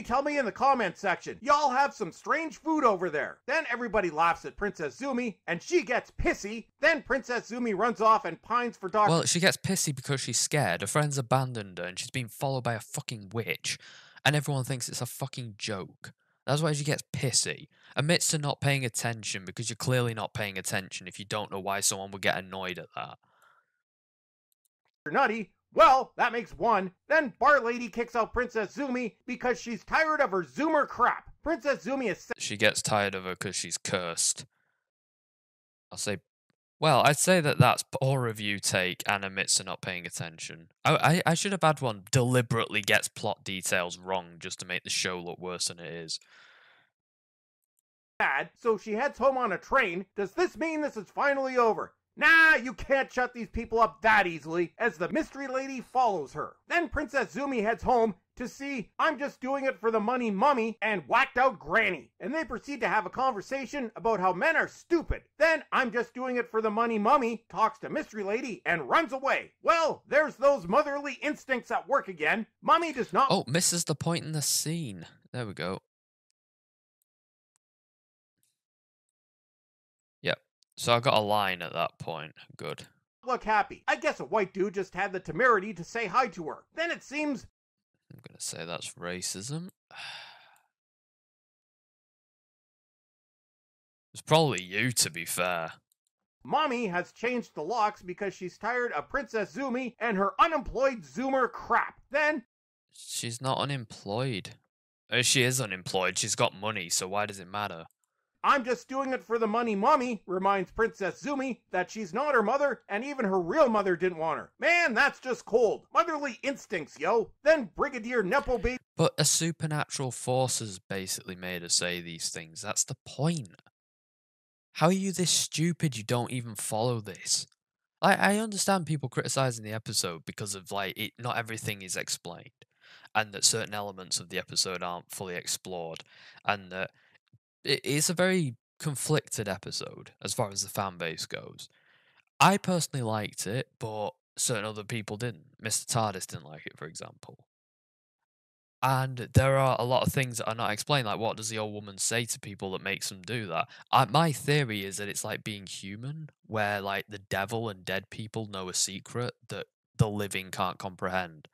Tell me in the comment section. Y'all have some strange food over there. Then everybody laughs at Princess Zumi, and she gets pissy. Then Princess Zumi runs off and pines for Dr. Well, she gets pissy because she's scared. Her friends abandoned her, and she's been followed by a fucking witch. And everyone thinks it's a fucking joke. That's why she gets pissy. Admits to not paying attention because you're clearly not paying attention if you don't know why someone would get annoyed at that. Nutty. Well, that makes one. Then Bar Lady kicks out Princess Zumi because she's tired of her Zoomer crap. Princess Zumi is. She gets tired of her because she's cursed. I'd say that that's poor review take and admits to not paying attention. I should have had one deliberately gets plot details wrong just to make the show look worse than it is. Bad, so she heads home on a train. Does this mean this is finally over? Nah, you can't shut these people up that easily, as the Mystery Lady follows her. Then Princess Zumi heads home to see I'm Just Doing It for the Money Mummy and Whacked Out Granny. And they proceed to have a conversation about how men are stupid. Then I'm Just Doing It for the Money Mummy talks to Mystery Lady and runs away. Well, there's those motherly instincts at work again. Mummy does not... Oh, misses the point in the scene. There we go. Yep. So I got a line at that point. Good. Look happy. I guess a white dude just had the temerity to say hi to her. Then it seems... I'm gonna say that's racism. It's probably you, to be fair. Mommy has changed the locks because she's tired of Princess Zumi and her unemployed Zoomer crap. Then... She's not unemployed. She is unemployed. She's got money, so why does it matter? I'm just doing it for the money mummy reminds Princess Zumi that she's not her mother and even her real mother didn't want her. Man, that's just cold. Motherly instincts, yo. Then Brigadier Nepo Baby... But a supernatural force has basically made her say these things. That's the point. How are you this stupid you don't even follow this? I understand people criticizing the episode because of like it not everything is explained and that certain elements of the episode aren't fully explored and that it is a very conflicted episode as far as the fan base goes. I personally liked it, but certain other people didn't. Mr. TARDIS didn't like it, for example. And there are a lot of things that are not explained, like what does the old woman say to people that makes them do that? My theory is that it's like being human, where like the devil and dead people know a secret that the living can't comprehend.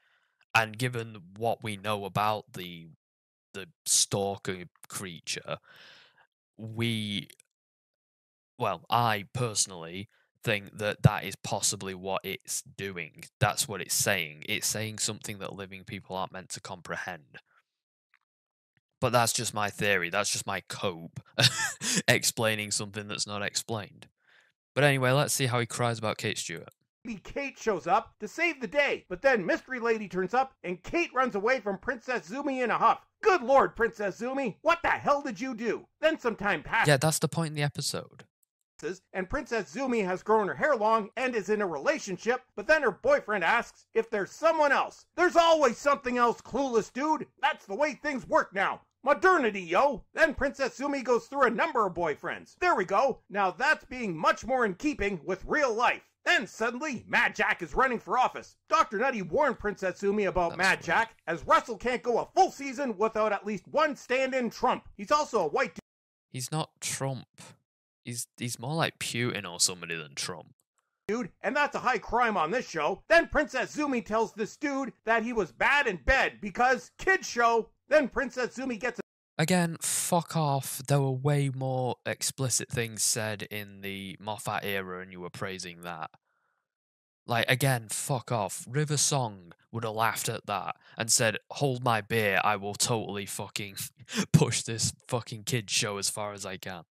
And given what we know about the stalker creature, we well, I personally think that that is possibly what it's doing. That's what it's saying. It's saying something that living people aren't meant to comprehend. But that's just my theory. That's just my cope explaining something that's not explained. But anyway, let's see how he cries about Kate Stewart. Kate shows up to save the day, but then Mystery Lady turns up and Kate runs away from Princess Zumi in a huff. Good lord, Princess Zumi, what the hell did you do? Then some time passes. Yeah, that's the point in the episode. And Princess Zumi has grown her hair long and is in a relationship, but then her boyfriend asks if there's someone else. There's always something else, clueless dude. That's the way things work now. Modernity, yo! Then Princess Zumi goes through a number of boyfriends. There we go. Now that's being much more in keeping with real life. Then suddenly, Mad Jack is running for office. Dr. Nutty warned Princess Zumi about Mad Jack, as Russell can't go a full season without at least one stand-in Trump. He's also a white dude. He's not Trump. He's more like Putin or somebody than Trump. Dude, and that's a high crime on this show. Then Princess Zumi tells this dude that he was bad in bed because kids show. Then Princess Zumi gets Again, fuck off. There were way more explicit things said in the Moffat era and you were praising that. Like, again, fuck off. River Song would have laughed at that and said, hold my beer, I will totally fucking push this fucking kid show as far as I can.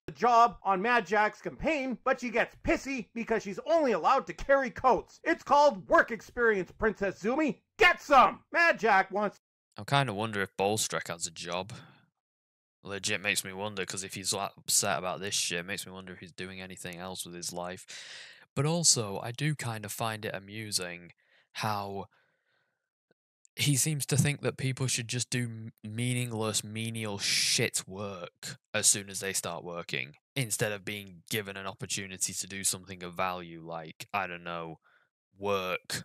The job on Mad Jack's campaign, but she gets pissy because she's only allowed to carry coats. It's called work experience, Princess Zumi. Get some! Mad Jack wants... I kind of wonder if Bowlestrek has a job. Legit makes me wonder, because if he's upset about this shit, it makes me wonder if he's doing anything else with his life. But also, I do kind of find it amusing how he seems to think that people should just do meaningless, menial shit work as soon as they start working, instead of being given an opportunity to do something of value, like, I don't know, work.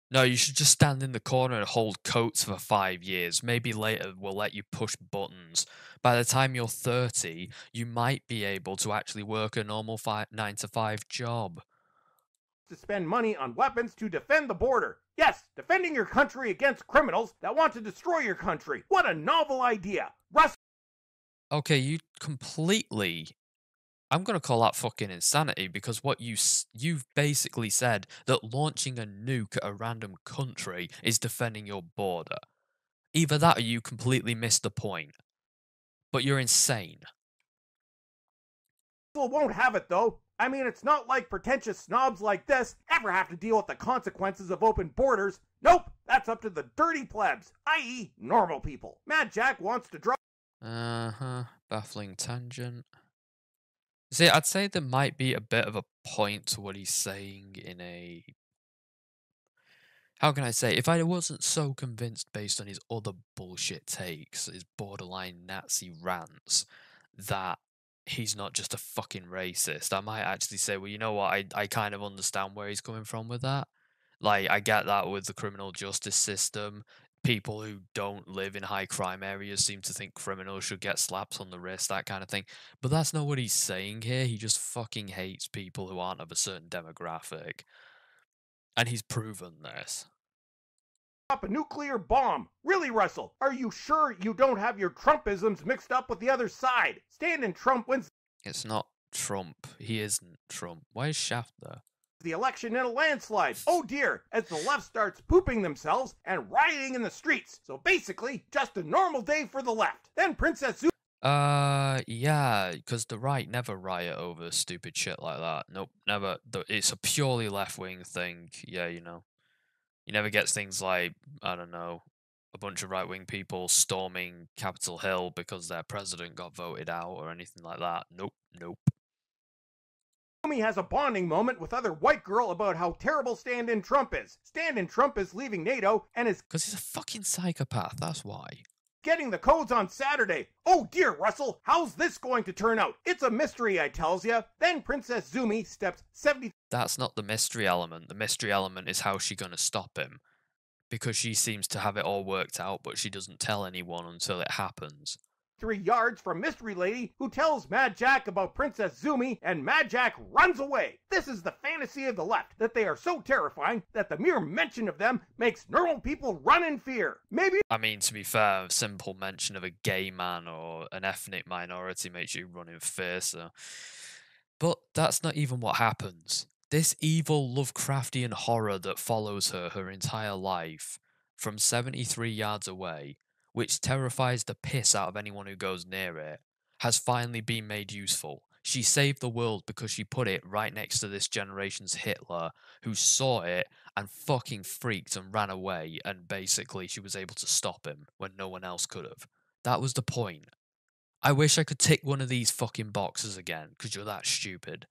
No, you should just stand in the corner and hold coats for 5 years. Maybe later we'll let you push buttons. By the time you're 30, you might be able to actually work a normal 9 to 5 job. To spend money on weapons to defend the border. Yes, defending your country against criminals that want to destroy your country. What a novel idea. Okay, you completely... I'm going to call that fucking insanity, because what you've basically said that launching a nuke at a random country is defending your border. Either that or you completely missed the point. But you're insane. Won't have it though. I mean, it's not like pretentious snobs like this ever have to deal with the consequences of open borders. Nope, that's up to the dirty plebs, i.e. normal people. Mad Jack wants to draw... Baffling tangent. See, I'd say there might be a bit of a point to what he's saying in a... How can I say? If I wasn't so convinced based on his other bullshit takes, his borderline Nazi rants, that he's not just a fucking racist, I might actually say, well, you know what, I kind of understand where he's coming from with that. Like, I get that with the criminal justice system. People who don't live in high crime areas seem to think criminals should get slaps on the wrist, that kind of thing. But that's not what he's saying here. He just fucking hates people who aren't of a certain demographic. And he's proven this. Up a nuclear bomb. Really, Russell? Are you sure you don't have your Trumpisms mixed up with the other side? Stand in Trump wins... It's not Trump. He isn't Trump. Why is Shaft there? The election in a landslide. Oh dear, as the left starts pooping themselves and rioting in the streets. So basically, just a normal day for the left. Then Princess Zumi... Yeah, because the right never riot over stupid shit like that. Nope, never. It's a purely left-wing thing. Yeah, you know. He never gets things like, I don't know, a bunch of right-wing people storming Capitol Hill because their president got voted out or anything like that. Nope, Nope. Zumi has a bonding moment with other white girl about how terrible stand-in Trump is. Stand-in Trump is leaving NATO and is Because he's a fucking psychopath, that's why. getting the codes on Saturday. Oh dear, Russell, how's this going to turn out? It's a mystery, I tells ya. Then Princess Zumi steps 70 That's not the mystery element. The mystery element is how she gonna stop him. Because she seems to have it all worked out, but she doesn't tell anyone until it happens. 3 yards from Mystery Lady, who tells Mad Jack about Princess Zumi, and Mad Jack runs away. This is the fantasy of the left, that they are so terrifying that the mere mention of them makes normal people run in fear. Maybe I mean, to be fair, a simple mention of a gay man or an ethnic minority makes you run in fear, so... But that's not even what happens. This evil Lovecraftian horror that follows her entire life, from 73 yards away, which terrifies the piss out of anyone who goes near it, has finally been made useful. She saved the world because she put it right next to this generation's Hitler, who saw it and fucking freaked and ran away, and basically she was able to stop him when no one else could have. That was the point. I wish I could tick one of these fucking boxes again, because you're that stupid.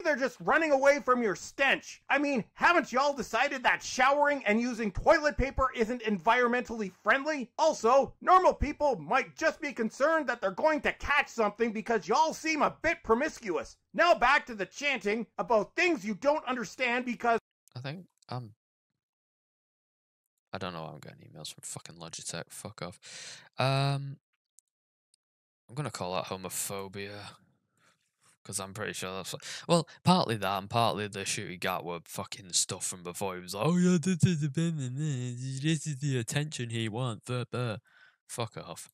they're just running away from your stench. I mean, haven't y'all decided that showering and using toilet paper isn't environmentally friendly? Also, normal people might just be concerned that they're going to catch something because y'all seem a bit promiscuous. Now back to the chanting about things you don't understand because I think, I don't know, I'm getting emails from fucking Logitech, fuck off. I'm gonna call that homophobia. Because I'm pretty sure that's... Well, partly that, and partly the shooty Gatwa fucking stuff from before. He was like, oh yeah, this is the attention he wants. Fuck off.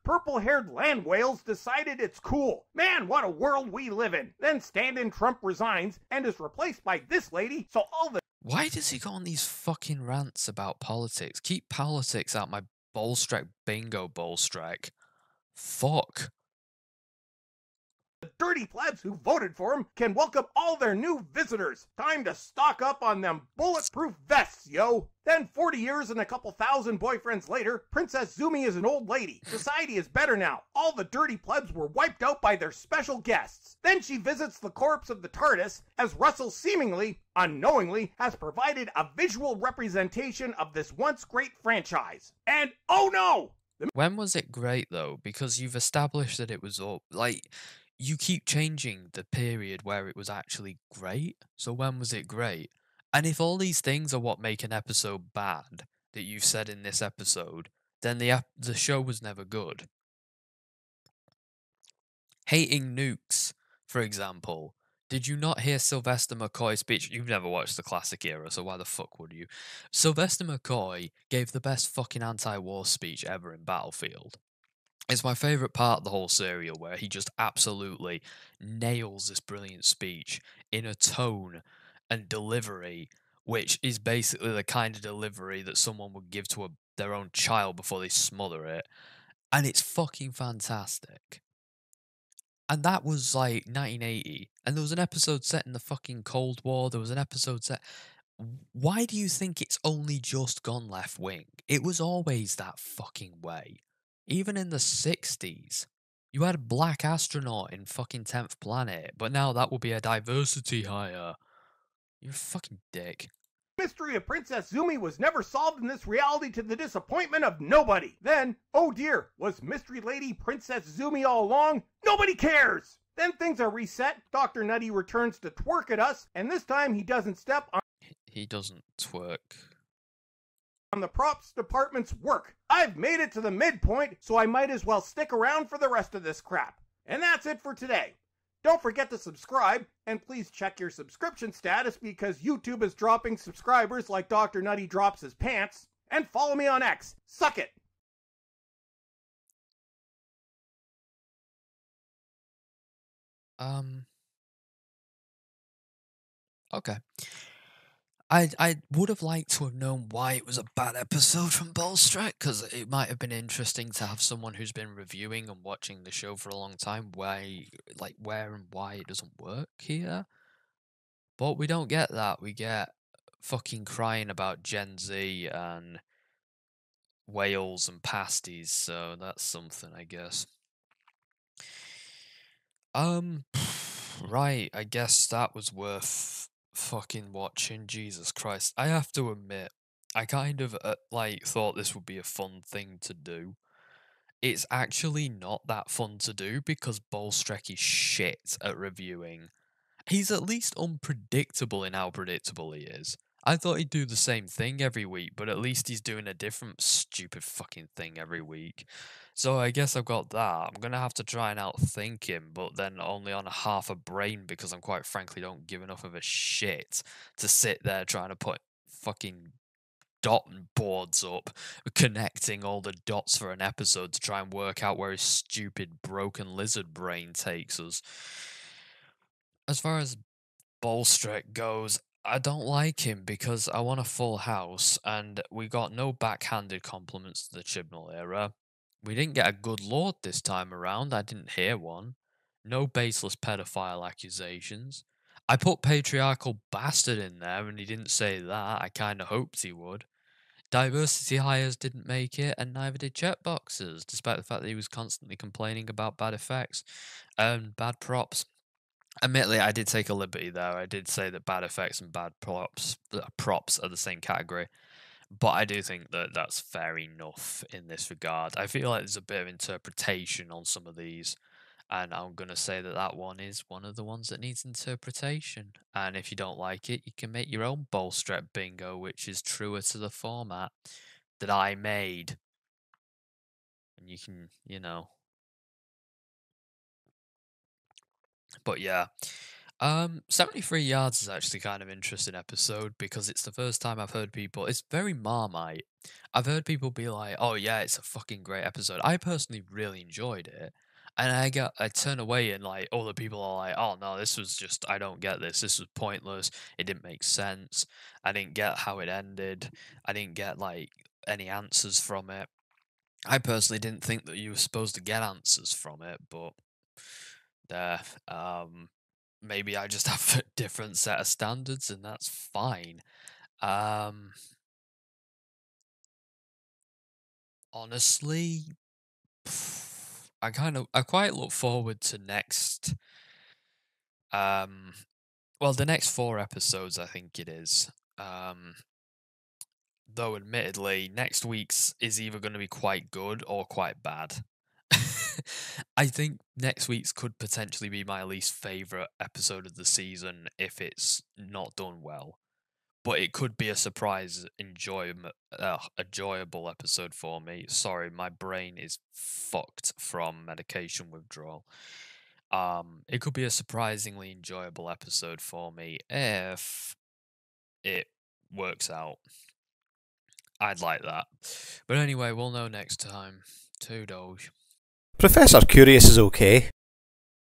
purple-haired land whales decided it's cool. Man, what a world we live in. Then stand-in Trump resigns and is replaced by this lady, so all the... Why does he go on these fucking rants about politics? Keep politics out my Bowlestrek bingo, Bowlestrek. Fuck. The dirty plebs who voted for him can welcome all their new visitors. Time to stock up on them bulletproof vests, yo. Then 40 years and a couple thousand boyfriends later, Princess Zumi is an old lady. Society is better now. All the dirty plebs were wiped out by their special guests. Then she visits the corpse of the TARDIS, as Russell seemingly, unknowingly, has provided a visual representation of this once great franchise. And oh no! When was it great, though? Because you've established that it was all... Like... You keep changing the period where it was actually great, so when was it great? And if all these things are what make an episode bad, that you've said in this episode, then the show was never good. Hating nukes, for example. Did you not hear Sylvester McCoy's speech? You've never watched the classic era, so why the fuck would you? Sylvester McCoy gave the best fucking anti-war speech ever in Battlefield. It's my favourite part of the whole serial, where he just absolutely nails this brilliant speech in a tone and delivery, which is basically the kind of delivery that someone would give to their own child before they smother it. And it's fucking fantastic. And that was like 1980. And there was an episode set in the fucking Cold War. There was an episode set... Why do you think it's only just gone left wing? It was always that fucking way. Even in the 60s, you had a black astronaut in fucking 10th Planet, but now that will be a diversity hire. You're a fucking dick. The mystery of Princess Zumi was never solved in this reality to the disappointment of nobody. Then, oh dear, was Mystery Lady Princess Zumi all along? Nobody cares! Then things are reset, Dr. Nutty returns to twerk at us, and this time he doesn't step on... He doesn't twerk. On the props department's work. I've made it to the midpoint, so I might as well stick around for the rest of this crap. And that's it for today. Don't forget to subscribe, and please check your subscription status because YouTube is dropping subscribers like Dr. Nutty drops his pants. And follow me on X. Suck it! Okay. I would have liked to have known why it was a bad episode from Bowlestrek, because it might have been interesting to have someone who's been reviewing and watching the show for a long time, where and why it doesn't work here. But we don't get that. We get fucking crying about Gen Z and whales and pasties, so that's something, I guess. Um, right, I guess that was worth fucking watching. Jesus Christ. I have to admit, I kind of like thought this would be a fun thing to do. It's actually not that fun to do because Bowlestrek is shit at reviewing. He's at least unpredictable in how predictable he is. I thought he'd do the same thing every week, but at least he's doing a different stupid fucking thing every week. So I guess I've got that. I'm gonna have to try and outthink him, but then only on a half a brain because I'm quite frankly don't give enough of a shit to sit there trying to put fucking dot boards up, connecting all the dots for an episode to try and work out where his stupid broken lizard brain takes us. As far as Bowlestrek goes, I don't like him because I want a full house, and we got no backhanded compliments to the Chibnall era. We didn't get a good lord this time around, I didn't hear one. No baseless pedophile accusations. I put patriarchal bastard in there and he didn't say that, I kinda hoped he would. Diversity hires didn't make it, and neither did checkboxes, despite the fact that he was constantly complaining about bad effects and bad props. Admittedly, I did take a liberty there. I did say that bad effects and bad props are the same category, but I do think that that's fair enough in this regard. I feel like there's a bit of interpretation on some of these, and I'm gonna say that that one is one of the ones that needs interpretation. And if you don't like it, you can make your own Bowlestrek bingo, which is truer to the format that I made, and you can, But yeah. 73 Yards is actually kind of interesting episode because it's the first time I've heard people. It's very Marmite. I've heard people be like, "Oh yeah, it's a fucking great episode." I personally really enjoyed it, and I turn away and like other people are like, "Oh no, this was just I don't get this. This was pointless. It didn't make sense. I didn't get how it ended. I didn't get like any answers from it." I personally didn't think that you were supposed to get answers from it, but there. Maybe I just have a different set of standards, and that's fine. Um, honestly, I quite look forward to next. Um, well, the next 4 episodes, I think it is. Though, admittedly, next week's is either going to be quite good or quite bad. I think next week's could potentially be my least favorite episode of the season if it's not done well. But it could be a surprise, enjoyable episode for me. Sorry, my brain is fucked from medication withdrawal. It could be a surprisingly enjoyable episode for me if it works out. I'd like that. But anyway, we'll know next time. Toodles. Professor Curious is okay.